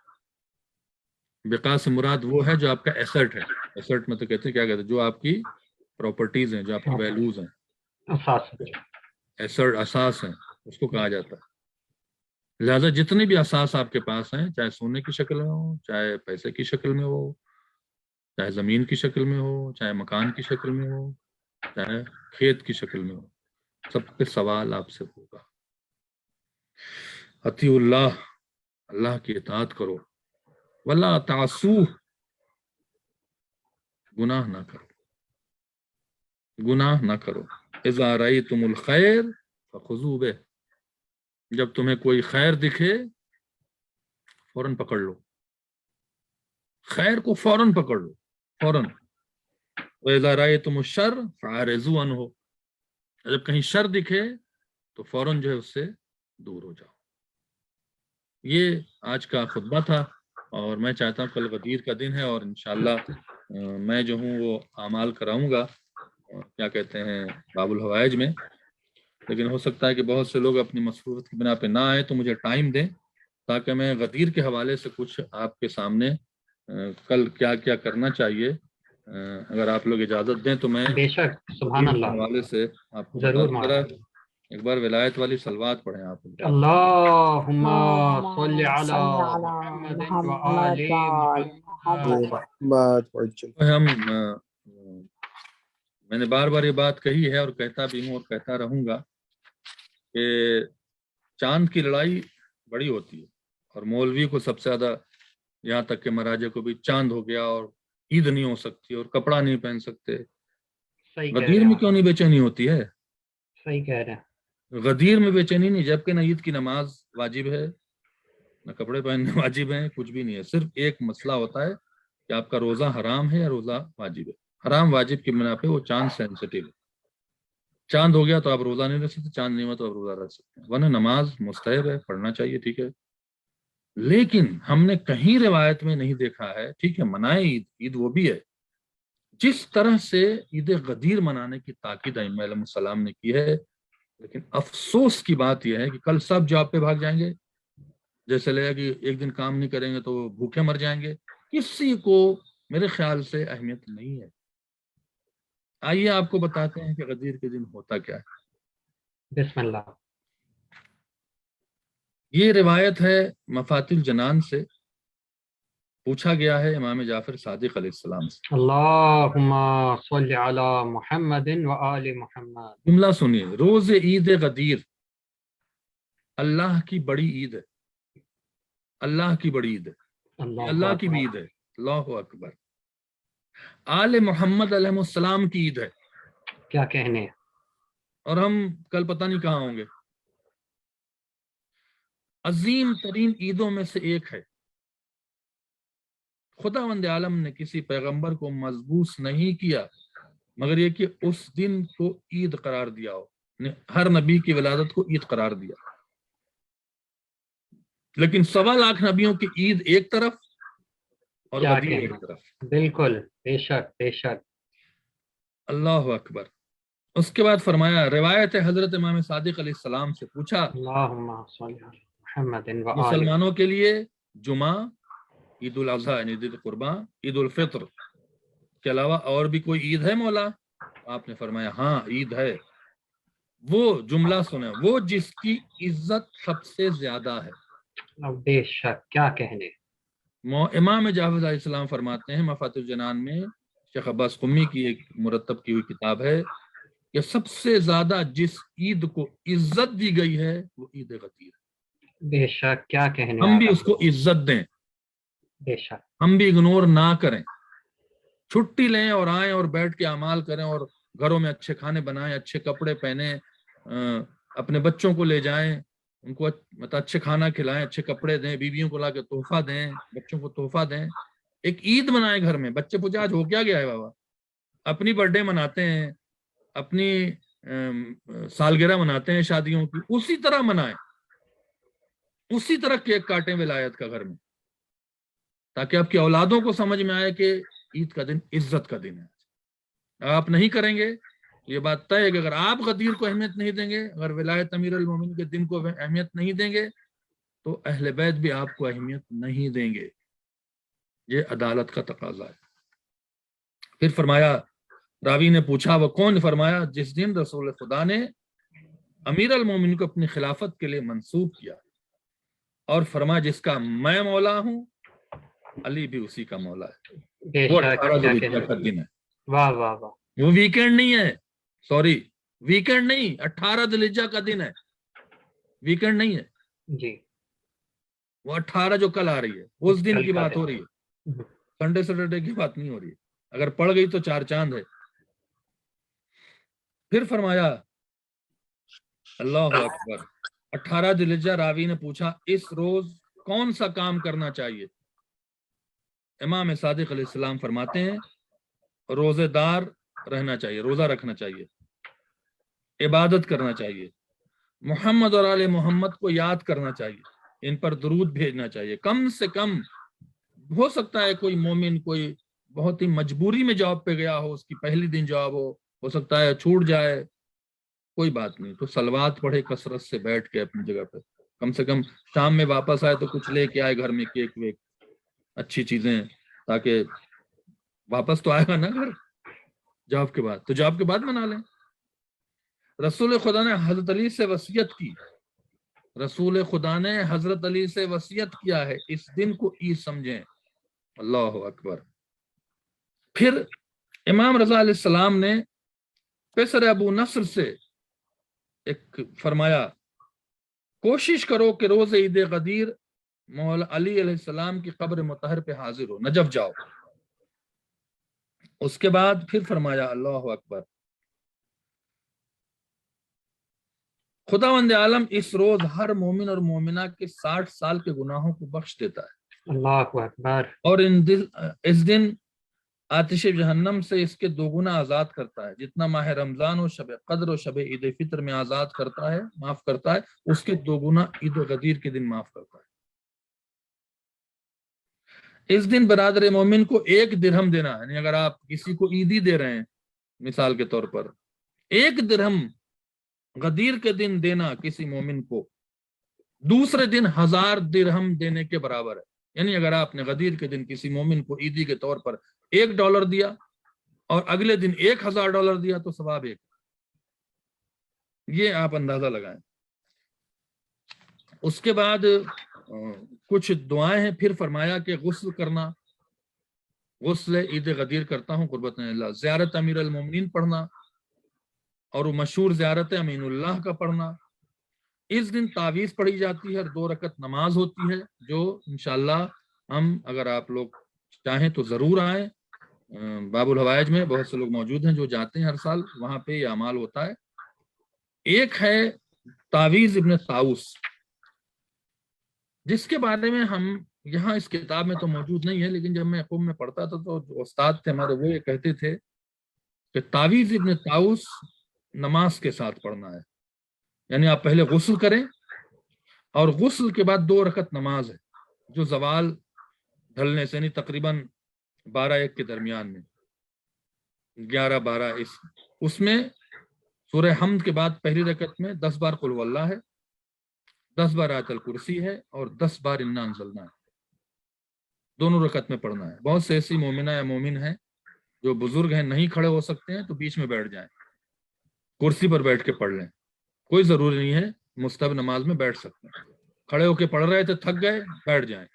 بقا سے مراد وہ ہے جو آپ کا ایسٹ ہے۔ ایسٹ میں تو کہتے ہیں، کیا کہتے ہیں، جو آپ کی پراپرٹیز ہیں، جو آپ کی ویلیوز ہیں، ایسٹ اساس ہیں، اس کو کہا جاتا ہے۔ لہذا جتنے بھی اساس آپ کے پاس ہیں، چاہے سونے کی شکل میں ہو، چاہے پیسے کی شکل میں ہو، چاہے زمین کی شکل میں ہو، چاہے مکان کی شکل میں ہو، چاہے کھیت کی شکل میں ہو، سب پہ سوال آپ سے ہوگا۔ اطیعوا اللہ، اللہ کی اطاعت کرو، ولا تعصوہ، گناہ نہ کرو، گناہ نہ کرو۔ اذا رأیتم الخیر فخذوا بہ، جب تمہیں کوئی خیر دکھے فوراً پکڑ لو، خیر کو فوراً پکڑ لو، فوراً۔ وَإِذَا رَأَيْتُمُ الشَّرَّ فَأَعْرِضُوا عَنْهُ، جب کہیں شر دکھے تو فوراً جو ہے اس سے دور ہو جاؤ۔ یہ آج کا خطبہ تھا، اور میں چاہتا ہوں کل غدیر کا دن ہے، اور انشاءاللہ میں جو ہوں وہ اعمال کراؤں گا، کیا کہتے ہیں، باب الحوائج میں، لیکن ہو سکتا ہے کہ بہت سے لوگ اپنی مصروفیت کی بنا پہ نہ آئے، تو مجھے ٹائم دیں تاکہ میں غدیر کے حوالے سے کچھ آپ کے سامنے کل کیا کیا کرنا چاہیے، اگر آپ لوگ اجازت دیں تو میں
بے شک، سبحان
غدیر کے
اللہ،
حوالے سے آپ کو بتا
ضرور
دوں۔
مولانا۔
ایک بار ولایت والی صلوات پڑھیں آپ۔
اللہم صل
اللهم
علی
صل على
محمد
محمد
وآل
وآل
محمد۔
ہم میں نے بار بار یہ بات کہی ہے اور کہتا بھی ہوں اور کہتا رہوں گا کہ چاند کی لڑائی بڑی ہوتی ہے، اور مولوی کو سب سے زیادہ، یہاں تک کہ مہاراجے کو بھی چاند ہو گیا اور عید نہیں ہو سکتی اور کپڑا نہیں پہن سکتے۔
صحیح کہہ رہے
غدیر
ہیں
میں کیوں نہیں بے چینی ہوتی ہے؟
صحیح کہہ رہے ہیں۔
غدیر میں بے چینی نہیں، جبکہ نہ عید کی نماز واجب ہے، نہ کپڑے پہننے واجب ہیں، کچھ بھی نہیں ہے۔ صرف ایک مسئلہ ہوتا ہے کہ آپ کا روزہ حرام ہے یا روزہ واجب ہے۔ حرام واجب کی بنا پہ وہ چاند سینسٹیو ہے، چاند ہو گیا تو آپ روزہ نہیں رکھ سکتے، چاند نہیں ہوا تو آپ روزہ رکھ سکتے ہیں، ورنہ نماز مستحب ہے، پڑھنا چاہیے، ٹھیک ہے۔ لیکن ہم نے کہیں روایت میں نہیں دیکھا ہے، ٹھیک ہے منائے عید، عید وہ بھی ہے، جس طرح سے عید غدیر منانے کی تاکید ائمہ علیہ السلام نے کی ہے۔ لیکن افسوس کی بات یہ ہے کہ کل سب جاب پہ بھاگ جائیں گے، جیسے لگا کہ ایک دن کام نہیں کریں گے تو بھوکے مر جائیں گے، کسی کو میرے خیال سے اہمیت نہیں ہے۔ آئیے آپ کو بتاتے ہیں کہ غدیر کے دن ہوتا کیا ہے۔
بسم اللہ۔
یہ روایت ہے مفاتیح الجنان سے، پوچھا گیا ہے امام جعفر صادق علیہ السلام سے۔
اللہم صل علی محمد وآل محمد۔
جملہ سنیے، روز عید غدیر اللہ کی بڑی عید ہے، اللہ کی بڑی عید ہے، یہ اللہ کی بھی عید ہے، اللہ اکبر۔ آل محمد علیہ السلام کی عید ہے،
کیا کہنے۔
اور ہم کل پتہ نہیں کہاں ہوں گے۔ عظیم ترین عیدوں میں سے ایک ہے، خداوند عالم نے کسی پیغمبر کو مضبوط نہیں کیا مگر یہ کہ اس دن کو عید قرار دیا ہو، ہر نبی کی ولادت کو عید قرار دیا، لیکن 1.25 نبیوں کی عید ایک طرف اور
کیا
غدیر ایک
کہنا،
طرف۔
بالکل، بے شک بے شک۔
اللہ اکبر۔ اس کے بعد فرمایا، روایت ہے حضرت امام صادق علیہ السلام سے پوچھا،
اللہم صل علی محمد وآل۔
مسلمانوں کے لیے جمعہ، عید الاضحیٰ یعنی عید القربان، عید الفطر کے علاوہ اور بھی کوئی عید ہے مولا؟ آپ نے فرمایا ہاں عید ہے، وہ جملہ سنیں، وہ جس کی عزت سب سے زیادہ ہے۔
بے شک، کیا کہنے۔
امام جعفر علیہ السلام فرماتے ہیں، مفاتیح الجنان میں شیخ عباس قمی کی ایک مرتب کی ہوئی کتاب ہے، کہ سب سے زیادہ جس عید کو عزت دی گئی ہے وہ عید غدیر ہے۔
بے شک، کیا کہنے
ہم بھی
آپ،
اس کو عزت دیں،
بے شک،
ہم بھی اگنور نہ کریں، چھٹی لیں اور آئیں اور بیٹھ کے اعمال کریں، اور گھروں میں اچھے کھانے بنائیں، اچھے کپڑے پہنیں، اپنے بچوں کو لے جائیں، ان کو مطلب اچھے کھانا کھلائیں، اچھے کپڑے دیں، بیویوں کو لا کے تحفہ دیں، بچوں کو تحفہ دیں، ایک عید منائیں گھر میں۔ بچے پوچھے آج ہو کیا گیا ہے بابا؟ اپنی برتھ ڈے مناتے ہیں، اپنی سالگرہ مناتے ہیں شادیوں کی، اسی طرح منائیں، اسی طرح کیک کاٹیں ولایت کا گھر میں، تاکہ آپ کی اولادوں کو سمجھ میں آئے کہ عید کا دن عزت کا دن ہے۔ آپ نہیں کریں گے، یہ بات طے ہے کہ اگر آپ غدیر کو اہمیت نہیں دیں گے، اگر ولایت امیر المومنین کے دن کو اہمیت نہیں دیں گے، تو اہل بیت بھی آپ کو اہمیت نہیں دیں گے۔ یہ عدالت کا تقاضا ہے۔ پھر فرمایا، راوی نے پوچھا وہ کون؟ فرمایا جس دن رسول خدا نے امیر المومنین کو اپنی خلافت کے لیے منسوب کیا، اور فرمایا جس کا میں مولا ہوں علی بھی اسی کا مولا ہے۔
بے
وہ
شک،
18
کیا
ذوالحجہ
کہنے،
کا دن ہے،
واہ واہ واہ،
وہ ویکینڈ نہیں ہے، سوری ویکینڈ نہیں، 18 ذوالحجہ کا دن ہے، ویکینڈ نہیں ہے،
جی،
وہ 18 جو کل آ رہی ہے اس دن
کل
کی
کا
بات
دن،
ہو رہی ہے، سنڈے سیٹرڈے کی بات نہیں ہو رہی ہے، اگر پڑ گئی تو 4 چاند ہے۔ پھر فرمایا اللہ اکبر، 18 ذوالحجہ، راوی نے پوچھا اس روز کون سا کام کرنا چاہیے؟ امام صادق علیہ السلام فرماتے ہیں روزے دار رہنا چاہیے، روزہ رکھنا چاہیے، عبادت کرنا چاہیے، محمد اور آل محمد کو یاد کرنا چاہیے، ان پر درود بھیجنا چاہیے، کم سے کم۔ ہو سکتا ہے کوئی مومن کوئی بہت ہی مجبوری میں جاب پہ گیا ہو، اس کی پہلی دن جاب ہو سکتا ہے چھوٹ جائے، کوئی بات نہیں، تو صلوات پڑھے کثرت سے بیٹھ کے اپنی جگہ پہ، کم سے کم شام میں واپس آئے تو کچھ لے کے آئے گھر میں، کیک ویک، اچھی چیزیں، تاکہ واپس تو آئے گا نا گھر جاب کے بعد، تو جاب کے بعد منا لیں۔ رسول خدا نے حضرت علی سے وصیت کی، رسول خدا نے حضرت علی سے وصیت کیا ہے اس دن کو عید سمجھیں۔ اللہ اکبر۔ پھر امام رضا علیہ السلام نے پیسر ابو نصر سے ایک فرمایا کوشش کرو کہ روز عید غدیر مولا علی علیہ السلام کی قبر مطہر پہ حاضر ہو، نجف جاؤ۔ اس کے بعد پھر فرمایا اللہ اکبر، خداوند عالم اس روز ہر مومن اور مومنہ کے 60 سال کے گناہوں کو بخش دیتا ہے،
اللہ اکبر،
اور اس دن آتش جہنم سے اس کے 2 گنا آزاد کرتا ہے، جتنا ماہ رمضان و شب قدر و شب عید فطر میں آزاد کرتا ہے، معاف کرتا ہے، اس کے 2 گنا عید غدیر کے دن معاف کرتا ہے۔ اس دن برادر مومن کو 1 درہم دینا، یعنی اگر آپ کسی کو عیدی دے رہے ہیں مثال کے طور پر، 1 درہم غدیر کے دن دینا کسی مومن کو دوسرے دن 1000 درہم دینے کے برابر ہے۔ یعنی اگر آپ نے غدیر کے دن کسی مومن کو عیدی کے طور پر $1 دیا اور اگلے دن $1000 دیا تو ثواب 1۔ یہ آپ اندازہ لگائیں۔ اس کے بعد کچھ دعائیں ہیں، پھر فرمایا کہ غسل کرنا، غسل عید غدیر کرتا ہوں قربت اللہ، زیارت امیر المومنین پڑھنا، اور وہ مشہور زیارت امین اللہ کا پڑھنا۔ اس دن تعویذ پڑھی جاتی ہے اور 2 رکعت نماز ہوتی ہے، جو انشاءاللہ ہم اگر آپ لوگ چاہیں تو ضرور آئیں، باب الحوائج میں بہت سے لوگ موجود ہیں جو جاتے ہیں ہر سال، وہاں پہ یہ اعمال ہوتا ہے۔ ایک ہے تعویذ ابن طاؤس، جس کے بارے میں ہم یہاں اس کتاب میں تو موجود نہیں ہے، لیکن جب میں قم میں پڑھتا تھا تو جو استاد تھے ہمارے وہ یہ کہتے تھے کہ تعویذ ابن طاؤس نماز کے ساتھ پڑھنا ہے، یعنی آپ پہلے غسل کریں اور غسل کے بعد 2 رکعت نماز ہے جو زوال ڈھلنے سے، یعنی تقریباً 12-1 کے درمیان میں، 11-12، اس میں سورہ حمد کے بعد پہلی رکعت میں 10 بار قل واللہ ہے، 10 بار آیت الکرسی ہے، اور 10 بار انا انزلنا ہے، دونوں رکعت میں پڑھنا ہے۔ بہت سے ایسی مومنہ یا مومن ہیں جو بزرگ ہیں، نہیں کھڑے ہو سکتے ہیں تو بیچ میں بیٹھ جائیں، کرسی پر بیٹھ کے پڑھ لیں، کوئی ضروری نہیں ہے، مستحب نماز میں بیٹھ سکتے ہیں، کھڑے ہو کے پڑھ رہے تھے تھک گئے بیٹھ جائیں،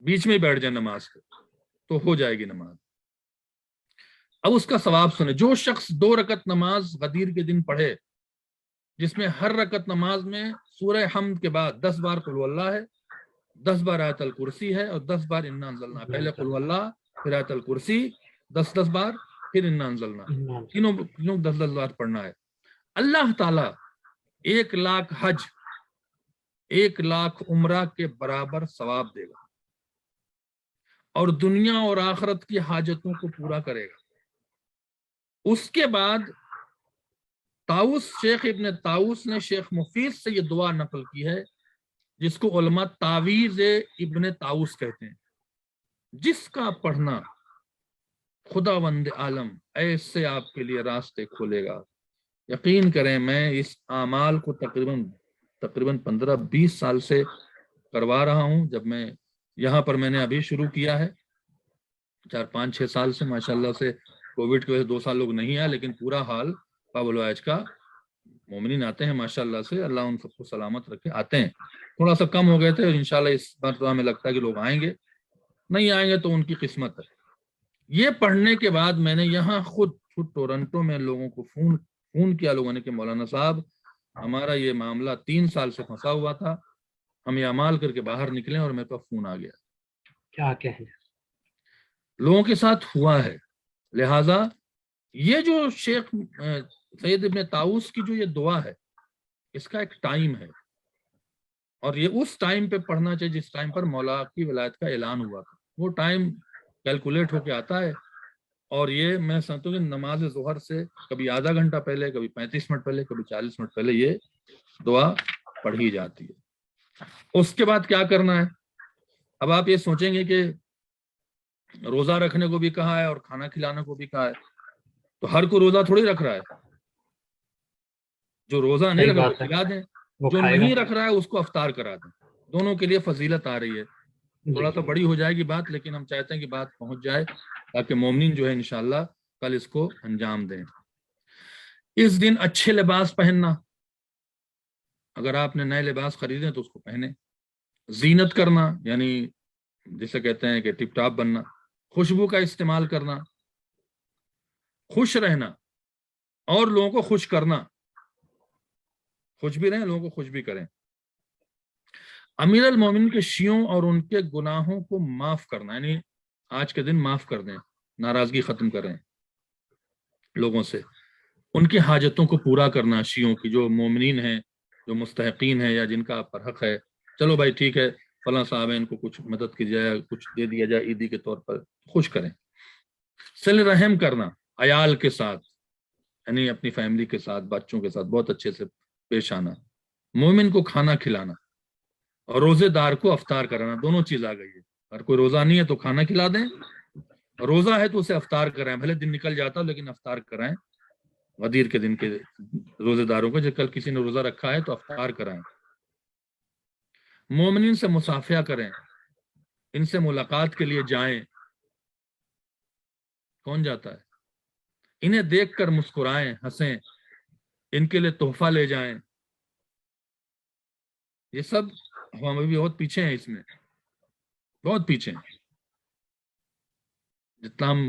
بیچ میں ہی بیٹھ جائیں نماز کے تو ہو جائے گی نماز۔ اب اس کا ثواب سنیں. جو شخص 2 رکعت نماز غدیر کے دن پڑھے جس میں ہر رکعت نماز میں سورہ حمد کے بعد 10 بار قل اللہ ہے، 10 بار آیت الکرسی ہے اور 10 بار انا انزلنا. پہلے قل اللہ، پھر آیت الکرسی 10 بار، پھر انا انزلنا، تینوں 10 بار پڑھنا ہے. اللہ تعالیٰ 1,00,000 حج، 1,00,000 عمرہ کے برابر ثواب دے گا اور دنیا اور آخرت کی حاجتوں کو پورا کرے گا. اس کے بعد طاؤس، شیخ ابن طاؤس نے شیخ مفید سے یہ دعا نقل کی ہے جس کو علماء تعویذ ابن طاؤس کہتے ہیں. جس کا پڑھنا خداوند عالم ایسے آپ کے لیے راستے کھولے گا. یقین کریں میں اس اعمال کو تقریباً 15-20 سال سے کروا رہا ہوں. جب میں یہاں پر میں نے ابھی شروع کیا ہے 4-5-6 سال سے، ماشاءاللہ سے کووڈ کی وجہ سے 2 سال لوگ نہیں آئے، لیکن پورا حال باب الوائج کا مومنین آتے ہیں ماشاءاللہ سے، اللہ ان سب کو سلامت رکھے. آتے ہیں، تھوڑا سا کم ہو گئے تھے، انشاءاللہ اس بار تو ہمیں لگتا ہے کہ لوگ آئیں گے، نہیں آئیں گے تو ان کی قسمت ہے. یہ پڑھنے کے بعد میں نے یہاں خود ٹورنٹو میں لوگوں کو فون کیا لوگوں نے کہ مولانا صاحب ہمارا یہ معاملہ 3 سال سے پھنسا ہوا تھا، ہم یہ عمال کر کے باہر نکلیں، اور میرے پاس فون آ گیا.
کیا کہنا
لوگوں کے ساتھ ہوا ہے. لہذا یہ جو شیخ سید ابن طاؤس کی جو یہ دعا ہے اس کا ایک ٹائم ہے، اور یہ اس ٹائم پہ پڑھنا چاہیے جس ٹائم پر مولا کی ولایت کا اعلان ہوا تھا. وہ ٹائم کیلکولیٹ ہو کے آتا ہے، اور یہ میں سمجھتا ہوں کہ نماز ظہر سے کبھی آدھا گھنٹہ پہلے، کبھی 35 منٹ پہلے، کبھی 40 منٹ پہلے یہ دعا پڑھی جاتی ہے. اس کے بعد کیا کرنا ہے؟ اب آپ یہ سوچیں گے کہ روزہ رکھنے کو بھی کہا ہے اور کھانا کھلانے کو بھی کہا ہے، تو ہر کوئی روزہ تھوڑی رکھ رہا ہے. جو روزہ نہیں رکھ رہا وہ کھلا دیں، جو نہیں رکھ رہا ہے اس کو افطار کرا دیں. دونوں کے لیے فضیلت آ رہی ہے. تھوڑا سا بڑی ہو جائے گی بات، لیکن ہم چاہتے ہیں کہ بات پہنچ جائے تاکہ مومنین جو ہے انشاءاللہ کل اس کو انجام دیں. اس دن اچھے لباس پہننا، اگر آپ نے نئے لباس خریدے تو اس کو پہنے. زینت کرنا یعنی جسے کہتے ہیں کہ ٹپ ٹاپ بننا. خوشبو کا استعمال کرنا. خوش رہنا اور لوگوں کو خوش کرنا. خوش بھی رہیں، لوگوں کو خوش بھی کریں. امیر المومنین کے شیعوں اور ان کے گناہوں کو معاف کرنا، یعنی آج کے دن معاف کر دیں، ناراضگی ختم کریں لوگوں سے. ان کی حاجتوں کو پورا کرنا، شیعوں کی جو مومنین ہیں، جو مستحقین ہیں یا جن کا آپ پر حق ہے، چلو بھائی ٹھیک ہے فلاں صاحب ہیں، ان کو کچھ مدد کی جائے، کچھ دے دیا جائے عیدی کے طور پر، خوش کریں. صلہ رحم کرنا، عیال کے ساتھ یعنی اپنی فیملی کے ساتھ، بچوں کے ساتھ بہت اچھے سے پیش آنا. مومن کو کھانا کھلانا اور روزے دار کو افطار کرانا. دونوں چیز آ گئی ہے. اگر کوئی روزہ نہیں ہے تو کھانا کھلا دیں، روزہ ہے تو اسے افطار کرائیں. بھلے دن نکل جاتا ہو لیکن افطار کرائیں. غدیر کے دن کے روزے داروں کو، جب کل کسی نے روزہ رکھا ہے تو افطار کرائیں. مومنین سے مصافحہ کریں، ان سے ملاقات کے لیے جائیں. کون جاتا ہے؟ انہیں دیکھ کر مسکرائیں، ہنسیں، ان کے لیے تحفہ لے جائیں. یہ سب ہم ابھی بہت پیچھے ہیں، اس میں بہت پیچھے ہیں. جتنا ہم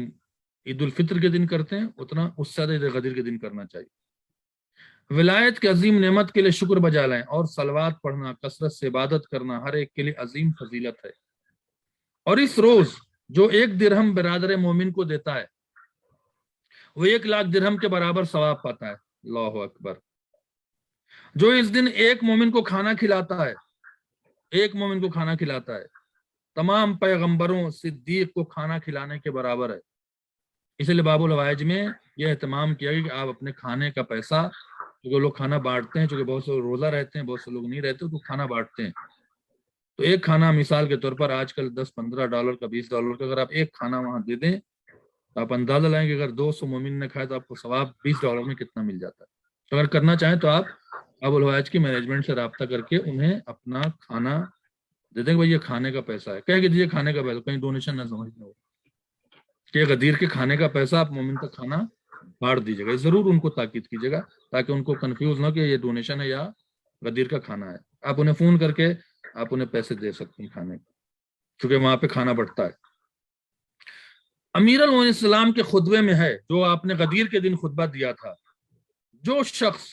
عید الفطر کے دن کرتے ہیں اتنا اس سے زیادہ عید غدیر کے دن کرنا چاہیے. ولایت کے عظیم نعمت کے لیے شکر بجا لائیں، اور صلوات پڑھنا، کثرت سے عبادت کرنا ہر ایک کے لیے عظیم فضیلت ہے. اور اس روز جو 1 درہم برادر مومن کو دیتا ہے وہ 1,00,000 درہم کے برابر ثواب پاتا ہے. اللہ اکبر. جو اس دن ایک مومن کو کھانا کھلاتا ہے، ایک مومن کو کھانا کھلاتا ہے، تمام پیغمبروں صدیق کو کھانا کھلانے کے برابر ہے. اسی لیے باب الوائج میں یہ اہتمام کیا گیا کہ آپ اپنے کھانے کا پیسہ، جو لوگ کھانا بانٹتے ہیں، چونکہ بہت سے روزہ رہتے ہیں، بہت سے لوگ نہیں رہتے تو کھانا بانٹتے ہیں، تو ایک کھانا مثال کے طور پر آج کل $10-15 کا، $20 کا، اگر آپ ایک کھانا وہاں دے دیں تو آپ اندازہ لائیں کہ اگر 200 مومن نے کھائے تو آپ کو ثواب $20 میں کتنا مل جاتا ہے. تو اگر کرنا چاہیں تو آپ باب الوائج کی مینجمنٹ سے رابطہ کر کے انہیں اپنا کھانا دے دیں کہ بھائی یہ کھانے کا پیسہ ہے، کہہ کے دیجیے کھانے کا پیسہ، کہیں ڈونیشن نہ سمجھنا ہو کہ غدیر کے کھانے کا پیسہ آپ مومن کا کھانا بانٹ دیجیے گا. ضرور ان کو تاکید کیجیے گا تاکہ ان کو کنفیوز نہ ہو کہ یہ ڈونیشن ہے یا غدیر کا کھانا ہے. آپ انہیں فون کر کے آپ انہیں پیسے دے سکتے ہیں کھانے کے، کیونکہ وہاں پہ کھانا بڑھتا ہے. امیر المومنین السلام کے خطبے میں ہے جو آپ نے غدیر کے دن خطبہ دیا تھا، جو شخص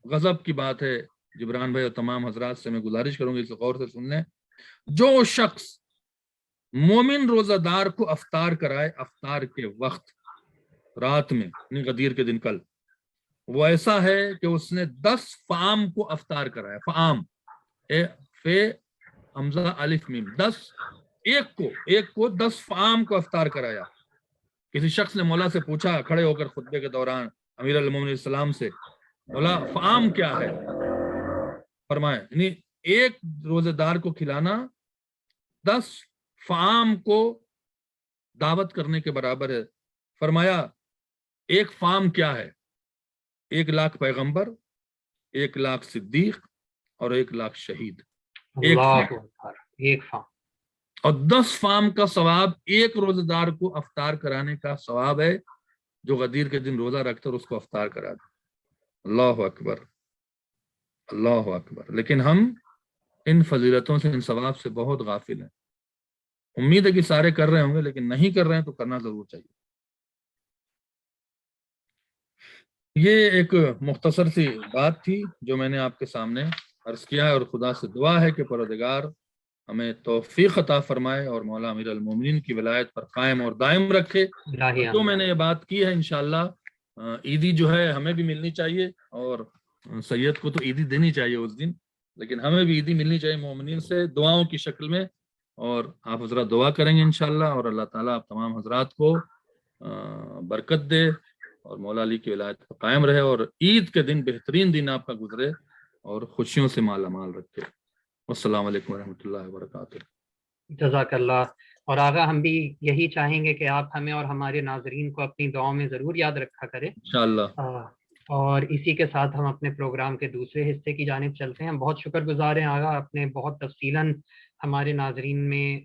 غضب کی بات ہے، جبران بھائی اور تمام حضرات سے میں گزارش کروں گی اسے غور سے سن لیں، جو شخص مومن روزہ دار کو افطار کرائے افطار کے وقت رات میں، یعنی غدیر کے دن کل، وہ ایسا ہے کہ اس نے 10 فام کو افطار کرایا. فام فے حمزہ الف میم، 10 ایک کو 10 فام کو افطار کرایا. کسی شخص نے مولا سے پوچھا کھڑے ہو کر خطبے کے دوران امیر المومنین السلام سے، مولا فام کیا ہے؟ فرمائے یعنی ایک روزے دار کو کھلانا 10 فام کو دعوت کرنے کے برابر ہے. فرمایا ایک فام کیا ہے؟ 1,00,000 پیغمبر، 1,00,000 صدیق اور 1,00,000 شہید. ایک
اللہ
فام.
اکبر، ایک فام.
اور 10 فام کا ثواب ایک روزہ دار کو افطار کرانے کا ثواب ہے جو غدیر کے دن روزہ رکھتا اور اس کو افطار کرا دے. اللہ اکبر، اللہ اکبر. لیکن ہم ان فضیلتوں سے، ان ثواب سے بہت غافل ہیں. امید ہے کہ سارے کر رہے ہوں گے، لیکن نہیں کر رہے ہیں تو کرنا ضرور چاہیے. یہ ایک مختصر سی بات تھی جو میں نے آپ کے سامنے عرض کیا ہے، اور خدا سے دعا ہے کہ پروردگار ہمیں توفیق عطا فرمائے اور مولا امیر المومنین کی ولایت پر قائم اور دائم رکھے.
الہی
اور جو میں
آمین.
نے یہ بات کی ہے انشاءاللہ عیدی جو ہے ہمیں بھی ملنی چاہیے، اور سید کو تو عیدی دینی چاہیے اس دن، لیکن ہمیں بھی عیدی ملنی چاہیے مومنین سے دعاؤں کی شکل میں. اور آپ حضرات دعا کریں گے انشاءاللہ، اور اللہ تعالیٰ آپ تمام حضرات کو برکت دے اور مولا علی کی ولایت پر قائم رہے، اور عید کے دن بہترین دن آپ کا گزرے اور خوشیوں سے مالا مال رکھے. السلام علیکم ورحمۃ اللہ وبرکاتہ.
جزاک اللہ. اور آغا ہم بھی یہی چاہیں گے کہ آپ ہمیں اور ہمارے ناظرین کو اپنی دعاؤں میں ضرور یاد رکھا کریں.
انشاءاللہ.
اور اسی کے ساتھ ہم اپنے پروگرام کے دوسرے حصے کی جانب چلتے ہیں. ہم بہت شکر گزار ہیں آغا، آپ نے بہت تفصیلاً ہمارے ناظرین میں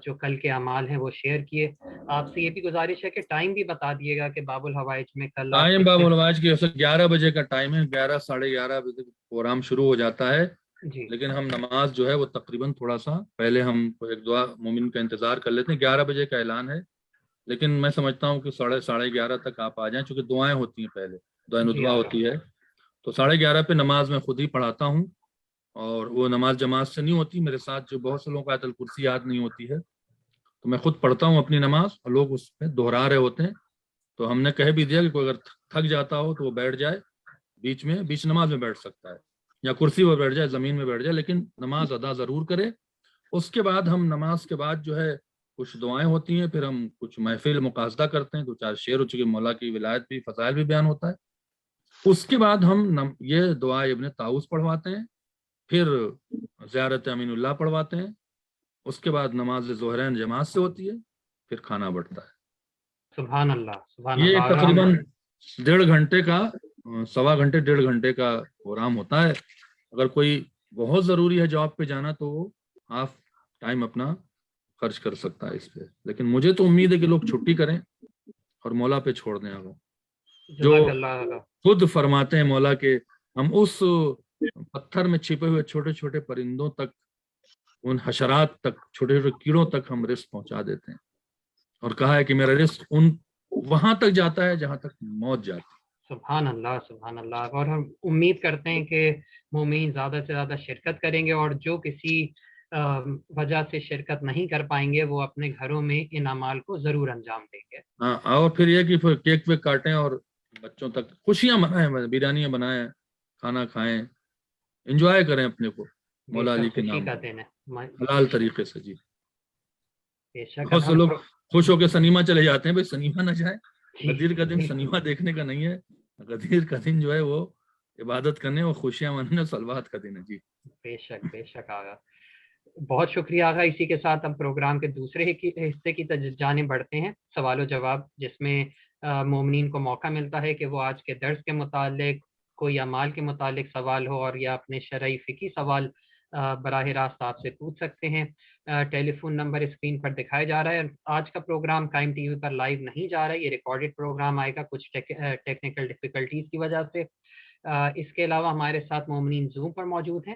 جو کل کے اعمال ہیں وہ شیئر کیے. آپ سے یہ بھی گزارش ہے کہ ٹائم بھی بتا دیے گا کہ باب الحوائج میں کل آپ
ٹائم
کس
باب
سے.
الواج کی 11 بجے کا ٹائم ہے، 11 ساڑھے 11 بجے پروگرام شروع ہو جاتا ہے.
جی
لیکن ہم نماز جو ہے وہ تقریباً تھوڑا سا پہلے ہم ایک دعا مومن کا انتظار کر لیتے ہیں. 11 بجے کا اعلان ہے، لیکن میں سمجھتا ہوں کہ 11:30 تک آپ آ جائیں، چونکہ دعائیں ہوتی ہیں، پہلے دعائیں
جی
ندوہ
آغا.
ہوتی ہے. تو 11:30 پہ نماز میں خود ہی پڑھاتا ہوں، اور وہ نماز جماعت سے نہیں ہوتی. میرے ساتھ جو بہت سے لوگوں کو آیت الکرسی یاد نہیں ہوتی ہے، تو میں خود پڑھتا ہوں اپنی نماز، اور لوگ اس پہ دہرا رہے ہوتے ہیں. تو ہم نے کہہ بھی دیا کہ کوئی اگر تھک جاتا ہو تو وہ بیٹھ جائے، بیچ نماز میں بیٹھ سکتا ہے، یا کرسی پر بیٹھ جائے، زمین میں بیٹھ جائے، لیکن نماز ادا ضرور کرے. اس کے بعد ہم نماز کے بعد جو ہے کچھ دعائیں ہوتی ہیں، پھر ہم کچھ محفل مقاصدہ کرتے ہیں، 2-4 شعر ہو چکے، مولا کی ولایت بھی، فضائل بھی بیان ہوتا ہے. اس کے بعد ہم یہ دعا ابن طاؤس پڑھواتے ہیں، پھر زیارت امین اللہ پڑھواتے ہیں. اس کے بعد نماز ظہرین جماعت سے ہوتی ہے، پھر کھانا بڑھتا ہے.
سبحان اللہ، سبحان
یہ
اللہ. آغا ہم
تقریباً 1.5 گھنٹے کا 1.25 گھنٹے کا پروگرام ہوتا ہے. اگر کوئی بہت ضروری ہے جاب پہ جانا تو وہ ہاف ٹائم اپنا خرچ کر سکتا ہے اس پہ، لیکن مجھے تو امید ہے کہ لوگ چھٹی کریں اور مولا پہ چھوڑ دیں. جو
جزاک اللہ آغا.
خود فرماتے ہیں مولا کہ ہم اس پتھر میں چھپے ہوئے چھوٹے چھوٹے پرندوں تک، ان حشرات تک، چھوٹے چھوٹے کیڑوں تک ہم رزق پہنچا دیتے ہیں، اور کہا ہے کہ میرا رزق وہاں تک جاتا ہے جہاں تک موت جاتی ہے.
سبحان اللہ، سبحان اللہ. اور ہم امید کرتے ہیں کہ مومنین زیادہ سے زیادہ شرکت کریں گے، اور جو کسی وجہ سے شرکت نہیں کر پائیں گے وہ اپنے گھروں میں ان اعمال کو ضرور انجام دیں گے.
ہاں، اور پھر یہ کہ پھر کیک ویک کاٹیں اور بچوں تک خوشیاں منائیں، بریانیاں بنائیں، کھانا کھائیں، انجوائے کریں اپنے کو
بے
مولا علی
شک
کے
خوشی
نام
کا
پر
دن ہے.
حلال طریقے سے. جی،
بے شک.
بہت سے لوگ خوش ہو کے سنیما چلے جاتے ہیں. بھائی سنیما نہ جائیں، غدیر کا دن
جی
سنیما دیکھنے کا نہیں ہے. غدیر کا دن جو ہے وہ عبادت کرنے اور خوشیاں منانے اور صلوات کا دن ہے. جی،
بے شک، بے شک آغا. بہت شکریہ آغا. اسی کے ساتھ ہم پروگرام کے دوسرے حصے کی جانب بڑھتے ہیں، سوال و جواب، جس میں مومنین کو موقع ملتا ہے کہ وہ آج کے درس کے متعلق کوئی اعمال کے متعلق سوال ہو، اور یا اپنے شرعی فقہی سوال براہ راست آپ سے پوچھ سکتے ہیں. ٹیلی فون نمبر اسکرین پر دکھایا جا رہا ہے. آج کا پروگرام قائم ٹی وی پر لائیو نہیں جا رہا ہے، یہ ریکارڈڈ پروگرام آئے گا کچھ ٹیکنیکل ڈیفیکلٹیز کی وجہ سے. اس کے علاوہ ہمارے ساتھ مومنین زوم پر موجود ہیں،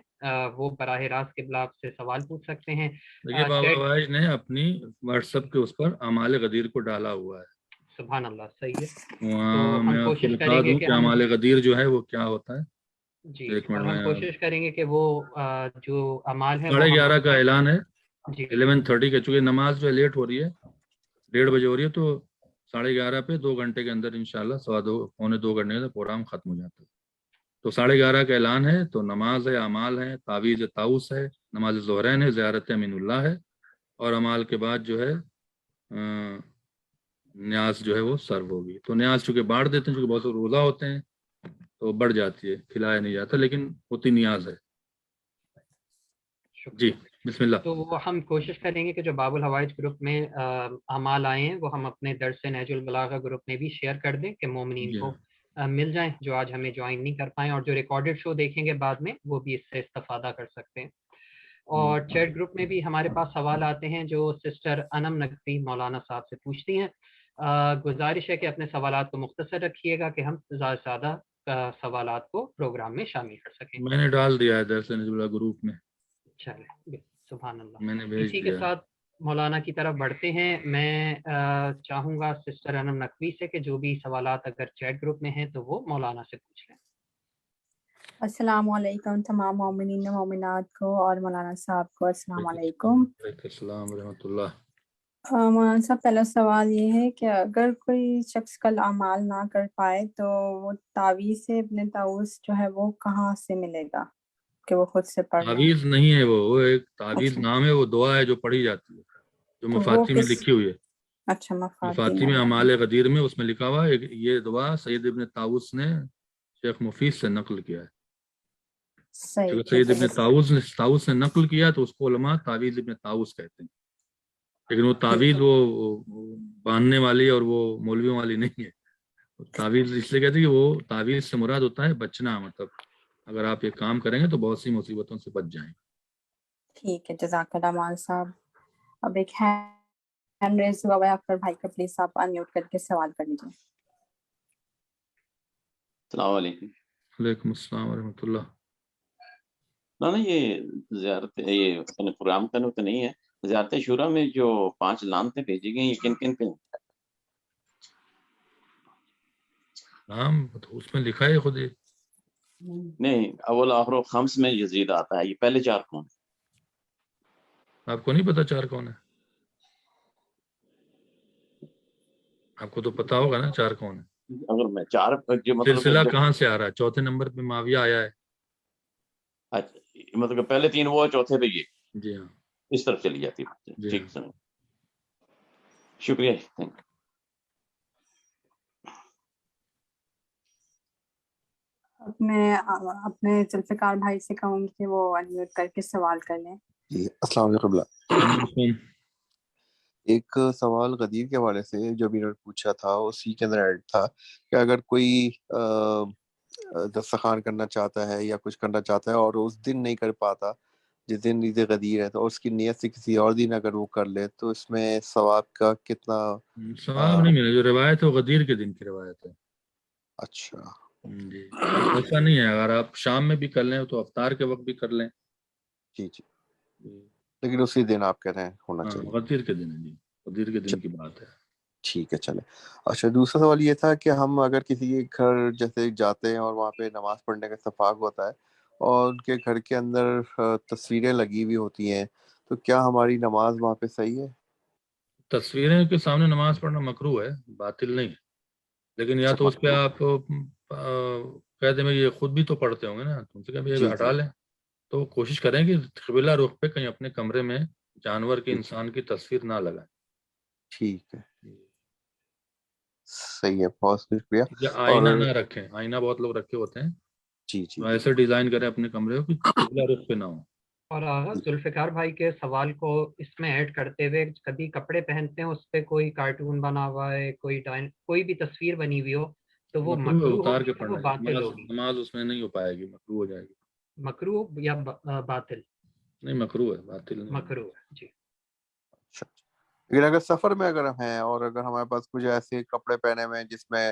وہ براہ راست قبلہ آپ سے سوال پوچھ سکتے ہیں۔
دیکھیے بابا واحد نے اپنی واٹس ایپ کے اس پر اعمال غدیر کو ڈالا ہوا ہے۔
سبحان اللہ، صحیح ہے۔
وہاں میں
ہم
آپ کو
کوشش
بتا
کریں گے
دوں
کہ
کہ اعمال غدیر جو ہے وہ کیا ہوتا ہے۔
جی،
ایک منٹ
اور
میں
ہم کوشش کریں گے کہ وہ جو اعمال ہیں وہ
11:30 کا اعلان ہے،
جی
11:30 کا، چونکہ نماز جو ہے لیٹ ہو رہی ہے، 1:30 بجے ہو رہی ہے، تو 11:30 پہ 2 گھنٹے کے اندر انشاءاللہ 2 گھنٹے کا پروگرام ختم ہو جاتا ہے۔ تو 11:30 کا اعلان ہے، تو نماز ہے، اعمال ہے، تعویذ طاؤس ہے، نماز ظہرین ہے، زیارت امین اللہ ہے، اور اعمال کے بعد جو ہے نیاز جو ہے وہ سرو ہوگی۔ تو نیاز چونکہ بانٹ دیتے ہیں، چونکہ بہت سے روزہ ہوتے ہیں تو بڑھ جاتی ہے، کھلایا نہیں جاتا، لیکن ہوتی نیاز ہے۔ جی بسم اللہ۔
تو ہم کوشش کریں گے کہ جو باب الحوائج گروپ میں اعمال آئے ہیں وہ ہم اپنے درس نہج البلاغہ گروپ میں بھی شیئر کر دیں کہ مومنین کو مل جائیں جو آج ہمیں جوائن نہیں کر پائیں، اور جو ریکارڈڈ شو دیکھیں گے بعد میں وہ بھی اس سے استفادہ کر سکتے ہیں۔ اور چیٹ گروپ میں بھی ہمارے پاس سوال آتے ہیں جو سسٹر انم نقوی مولانا صاحب سے پوچھتی ہیں۔ گزارش ہے کہ اپنے سوالات کو مختصر رکھیے گا کہ ہم زیادہ سے زیادہ سوالات کو پروگرام میں شامل کر سکیں۔
میں نے ڈال دیا ہے درس نجم اللہ گروپ میں،
چلے سبحان اللہ۔
میں نے بھیج
اسی کے
دیا۔
ساتھ مولانا کی طرف بڑھتے ہیں۔ میں چاہوں گا سسٹر انم نقوی سے کہ جو بھی سوالات اگر چیٹ گروپ میں ہیں تو وہ مولانا سے پوچھ لیں۔
السلام علیکم تمام مومنین مومنات کو اور مولانا صاحب کو السلام علیکم۔
وعلیکم السلام ورحمۃ اللہ۔
مولانا صاحب پہلا سوال یہ ہے کہ اگر کوئی شخص کل اعمال نہ کر پائے تو وہ تعویذ سے ابن طاؤس جو ہے وہ کہاں سے ملے گا کہ وہ خود سے پڑھ لیں؟
تعویذ نہیں ہے وہ ایک تعویذ نام ہے، وہ دعا ہے جو پڑھی جاتی ہے، جو مفاتی میں لکھی ہوئی ہے۔
اچھا،
مفاتی میں اعمال غدیر میں اس میں لکھا ہوا ہے، یہ دعا سید ابن طاؤس نے شیخ مفید سے نقل کیا ہے۔ کیونکہ سید ابن طاؤس نے نقل کیا تو اس کو علماء تعویذ ابن طاؤس کہتے ہیں، لیکن وہ تعویذ وہ باندھنے والی اور وہ مولویوں والی نہیں ہے۔ تعویذ اس لیے کہتے ہیں کہ وہ تعویذ سے مراد ہوتا ہے بچنا، مطلب اگر آپ یہ کام کریں گے تو بہت سی مصیبتوں سے بچ جائیں۔
ٹھیک ہے، جزاک اللہ مولانا صاحب۔ اب ایک ہینڈ ریز ہوا ہے اکبر بھائی کا، پلیز آپ انمیوٹ کر کے سوال کر لیجیے۔
السلام علیکم۔
وعلیکم السلام ورحمۃ اللہ۔
نا یہ زیارت یہ پروگرام کا تو نہیں ہے، زیارت شورا میں جو 5 لانتیں بھیجی گئی یہ کن کن پہ؟
نام اس میں لکھا ہے خود ہی۔
نہیں، اول آخر و خمس میں یزید آتا ہے، یہ پہلے 4 کون؟
آپ کو نہیں پتا 4 کون ہے؟ آپ کو تو پتا ہوگا نا 4 کون ہے۔
اگر میں 4 جو مطلب
سلسلہ کہاں سے آ رہا ہے؟ چوتھے نمبر پہ معاویہ آیا ہے۔
مطلب پہلے 3 وہ، چوتھے پہ یہ،
جی ہاں،
اس طرف چلی جاتی ہے۔
جی
ٹھیک سر، شکریہ، تھینک۔
میں اپنے ذوالفقار بھائی سے کہوں گی کہ وہ انمیوٹ کر کے سوال کر لیں۔
جی السلام علیکم۔ ایک سوال غدیر کے حوالے سے جو بھی نے پوچھا تھا اسی کے اندر ایڈ تھا کہ اگر کوئی دسترخوان کرنا چاہتا ہے یا کچھ کرنا چاہتا ہے اور اس دن نہیں کر پاتا جس دن عید غدیر ہے، تو اس کی نیت سے کسی اور دن اگر وہ کر لے تو اس میں ثواب کا کتنا
ثواب نہیں ملے؟ جو روایت ہے وہ غدیر کے دن کی روایت ہے۔
اچھا
جی، ایسا نہیں ہے، اگر آپ شام میں بھی کر لیں تو افطار کے وقت بھی کر لیں۔
جی جی، لیکن اسی دن آپ کہہ رہے ہیں ہونا چاہیے؟
غدیر کے دن ہے جی، غدیر کے دن کی بات ہے۔
ٹھیک ہے، چلے۔ اچھا، دوسرا سوال یہ تھا کہ ہم اگر کسی کے گھر جیسے جاتے ہیں اور وہاں پہ نماز پڑھنے کا اتفاق ہوتا ہے اور ان کے گھر کے اندر تصویریں لگی ہوئی ہوتی ہیں، تو کیا ہماری نماز وہاں پہ صحیح ہے؟
تصویریں کے سامنے نماز پڑھنا مکروہ ہے، باطل نہیں ہے، لیکن یا تو اس پہ آپ قید میں یہ خود بھی تو پڑھتے ہوں گے نا، تم سے کبھی یہ ہٹا لیں، تو کوشش کریں کہ قبلہ رخ پہ کہیں اپنے کمرے میں جانور کی، انسان کی تصویر نہ لگائیں۔
ٹھیک ہے، صحیح ہے، بہت شکریہ۔
آئینہ نہ رکھیں، آئینہ بہت لوگ رکھے ہوتے ہیں،
جی جی،
ایسے ڈیزائن کریں اپنے کمرے کو کہ قبلہ رخ پہ نہ ہو۔
اور ذوالفقار بھائی کے سوال کو اس میں ایڈ کرتے ہوئے، کبھی کپڑے پہنتے ہیں اس پہ کوئی کارٹون بنا ہوا ہے، کوئی بھی تصویر بنی ہوئی ہو تو وہ مکروہ
اتار کے
ہوگی،
پڑھنا
وہ باطل ہوگی؟
نماز اس میں نہیں ہو پائے گی، مکروہ ہو جائے گی۔
مکروہ یا باطل؟
نہیں، مکروہ ہے، باطل نہیں۔
مکروہ ہے جی۔
لیکن اگر سفر میں اگر ہم ہیں اور اگر ہمارے پاس کچھ ایسے کپڑے پہنے ہوئے ہیں جس میں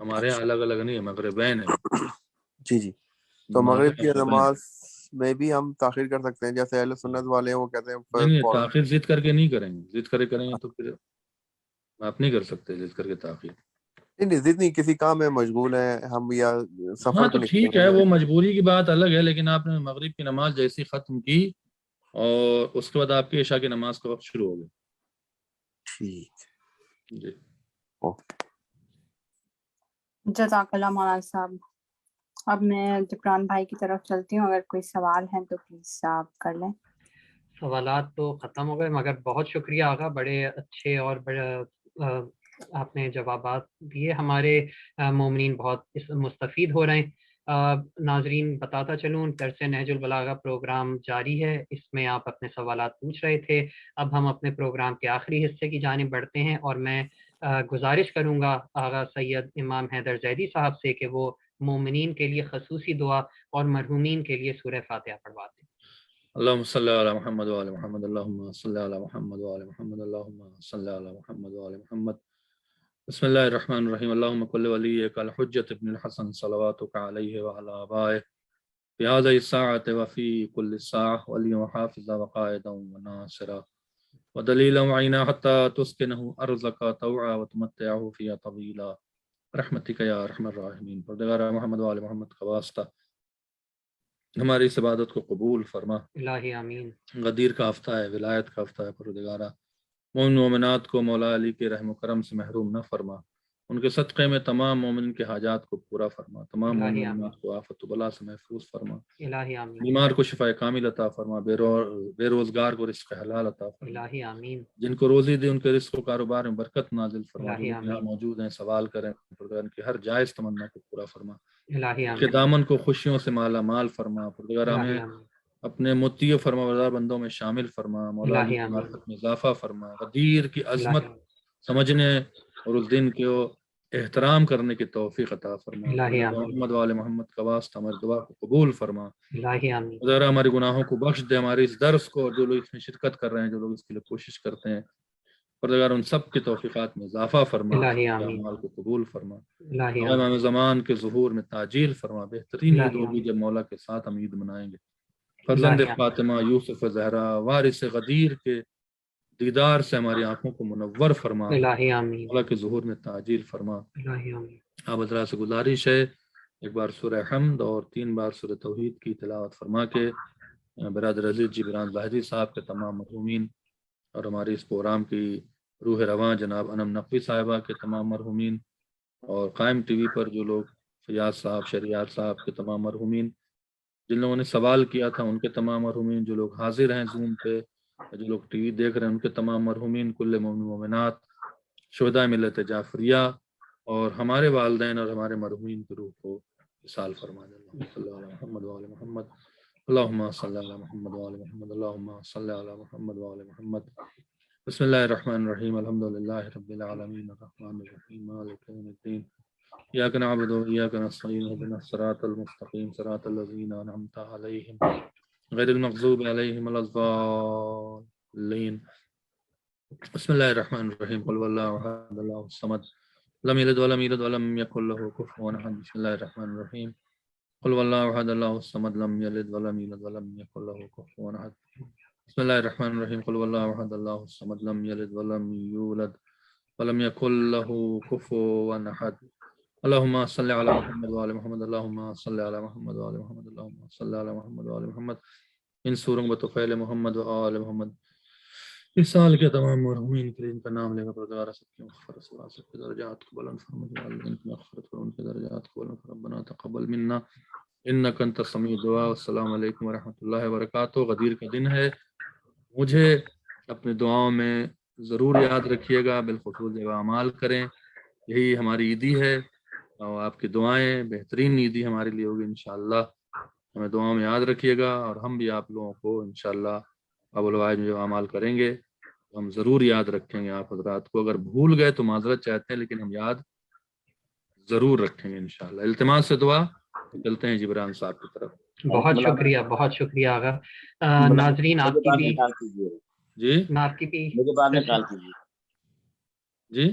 ہمارے یہاں الگ الگ نہیں ہے، مغربین ہے.
جی جی. تو مغرب کی نماز میں بھی ہم تاخیر کر سکتے ہیں، جیسے اہل سنت والے ہیں وہ کہتے ہیں
نہیں، تاخیر ضد کر کے نہیں کریں گے. ضد کریں گے تو پھر آپ نہیں کر سکتے ضد کر کے تاخیر.
نہیں ضد نہیں، کسی کام میں مشغول ہیں ہم یا سفر
ہاں
پہ
تو
نکلے
ٹھیک ہے، وہ مجبوری کی بات الگ ہے، لیکن آپ نے مغرب کی نماز جیسی ختم کی اور اس کے بعد آپ کی عشاء کی نماز کا وقت شروع ہو گیا.
ٹھیک.
جی
جزاک اللہ مولانا صاحب. اب میں جبران بھائی کی طرف چلتی ہوں، اگر کوئی سوال ہے تو پلیز آپ کر لیں.
سوالات تو ختم ہو گئے، مگر بہت شکریہ آقا، بڑے اچھے اور بڑے آپ نے جوابات دیے. ہمارے مومنین بہت مستفید ہو رہے ہیں. ناظرین بتاتا چلوں، درس نہج البلاغہ پروگرام جاری ہے، اس میں آپ اپنے سوالات پوچھ رہے تھے. اب ہم اپنے پروگرام کے آخری حصے کی جانب بڑھتے ہیں، اور میں گزارش کروں گا آغا سید امام حیدر زیدی صاحب سے کہ وہ مومنین کے لیے خصوصی دعا اور مرحومین کے لیے سورہ فاتحہ پڑھواتے ہیں.
اللہم صلی علی محمد وعلی محمد، اللہم صلی علی محمد وعلی محمد، اللہم صلی علی محمد وعلی محمد. بسم اللہ الرحمن الرحیم. اللہم کل ولیک الحجۃ ابن الحسن صلواتک علیہ وعلی آبائہ فی هذه الساعة وفی کل ساعة، ولی حافظا وقائدا وناصرا ودلیلا وعینا حتی تسکنہ ارضک طوعا وتمتعہ فیہا طویلا رحمتک یا ارحم الراحمین. پروردگار محمد وعلی محمد کا واسطہ ہماری اس عبادت کو قبول فرما.
الہی آمین.
غدیر کا ہفتہ ہے، ولایت کا ہفتہ ہے، پروردگارہ مومن مومنات کو مولا علی کے رحم و کرم سے محروم نہ فرما. ان کے صدقے میں تمام مومن کے حاجات کو پورا فرما، تمام مومن
الہی آمین.
مومنات کو آفت و بلا سے محفوظ فرما.
الہی آمین.
بیمار کو شفا کامل عطا فرما، بے روزگار کو رزق حلال عطا فرما.
الہی آمین.
جن کو روزی دی ان کے رزق و کاروبار میں برکت نازل فرما. جو
الہی
لوگ یہاں
آمین.
موجود ہیں سوال کریں، پروردگار ان کی ہر جائز تمنا کو پورا فرما.
الہی
ان کے
آمین.
دامن کو خوشیوں سے مالا مال فرما. پروردگار
الہی
ہمیں
آمین.
اپنے متی و فرما بردار بندوں میں شامل فرما. مولا علی
الہی
کی
آمین.
معرفت میں اضافہ فرما. غدیر کی عظمت
الہی
سمجھنے اور اس دن کو احترام کرنے کی توفیق عطا فرما.
الہی
پروردگار
آمین.
محمد وآل محمد کا واسطہ ہماری دعا کو قبول فرما.
الہی آمین.
ذرا ہمارے گناہوں کو بخش دے. ہمارے اس درس کو، اور جو لوگ اس میں شرکت کر رہے ہیں، جو لوگ اس کے لیے کوشش کرتے ہیں، پروردگار ان سب کی توفیقات میں اضافہ فرما.
الہی آمین.
اعمال کو قبول فرما.
الہی
امام
آمین.
زمان کے ظہور میں تاجیل فرما. بہترین عید
الہی
ہوگی
آمین.
جب مولا کے ساتھ ہم عید منائیں گے. فرزند
الہی آمین.
فاطمہ یوسف زہرا وارث غدیر کے دیدار سے ہماری آنکھوں کو منور فرما.
الہی آمین.
مولا کے ظہور میں تاجیل فرما.
الہی آمین.
آپ حضرات سے گزارش ہے، ایک بار سورہ حمد اور 3 بار سورہ توحید کی تلاوت فرما کے برادر عزیز جبران ظاہری صاحب کے تمام مرحومین اور ہماری اس پروگرام کی روح رواں جناب انم نقوی صاحبہ کے تمام مرحومین، اور قائم ٹی وی پر جو لوگ فیاض صاحب، شریعت صاحب کے تمام مرحومین، جن لوگوں نے سوال کیا تھا ان کے تمام مرحومین، جو لوگ حاضر ہیں زوم پہ، جو لوگ ٹی وی دیکھ رہے ہیں ان کے تمام مرحومین، کل مومن مومنات، شہداء ملت جعفریہ، اور ہمارے والدین اور ہمارے مرحومین کی روح کو وصال فرما دے. صلی اللہ علیہ محمد وعلی محمد، اللہم صلی علی محمد وعلی محمد، اللہم صلی علی محمد وعلی محمد. بسم اللہ الرحمن الرحیم. الحمدللہ رب العالمین الرحمن الرحیم مالک یوم الدین، ایاک نعبد و ایاک نستعین اہدنا الصراط المستقیم صراط الذین انعمت علیہم غیر المغضوب علیہم ولا الضالین. بسم اللہ الرحمن الرحیم. قل واللہ احد اللہ الصمد لم یلد ولم یولد ولم یکن له کفوا احد. بسم اللہ الرحمن الرحیم. قل واللہ احد اللہ الصمد لم یلد ولم یولد ولم یکن له کفوا احد. بسم اللہ الرحمن الرحیم. قل واللہ احد اللہ الصمد لم یلد ولم یولد ولم یکن له کفوا احد. اللہم صلی علی محمد وعلی محمد، اللہم صلی علی محمد وعلی محمد، اللہم صلی علی محمد وعلی محمد. ان سوروں بطفیل محمد وآل محمد. اس سال کے تمام مرحومین کے لیے ان کا نام لے کر پروردگار سب کی مغفرت سے سب کے درجات کو بلند فرما. والدین کی مغفرت کرو، ان کے درجات کو بلند فرما. ربنا تقبل منا انک انت السمیع الدعاء. السلام علیکم ورحمۃ اللہ وبرکاتہ. غدیر کا دن ہے، مجھے اپنے دعاؤں میں ضرور یاد رکھیے گا، بالخصوص جب اعمال کریں. یہی ہماری عیدی ہے، اور آپ کی دعائیں بہترین عیدی ہمارے لیے ہوگی انشاءاللہ. ہمیں دعاؤں میں یاد رکھیے گا، اور ہم بھی آپ لوگوں کو انشاءاللہ اولوائے جو اعمال کریں گے ہم ضرور یاد رکھیں گے. آپ حضرات کو اگر بھول گئے تو معذرت چاہتے ہیں، لیکن ہم یاد ضرور رکھیں گے انشاءاللہ. التماس سے دعا. چلتے ہیں جبران صاحب کی طرف.
بہت شکریہ، بہت شکریہ آغا. ناظرین آپ کی بھی
جی
میں آپ کی بھی
مجھے بعد میں کال کیجیے.
جی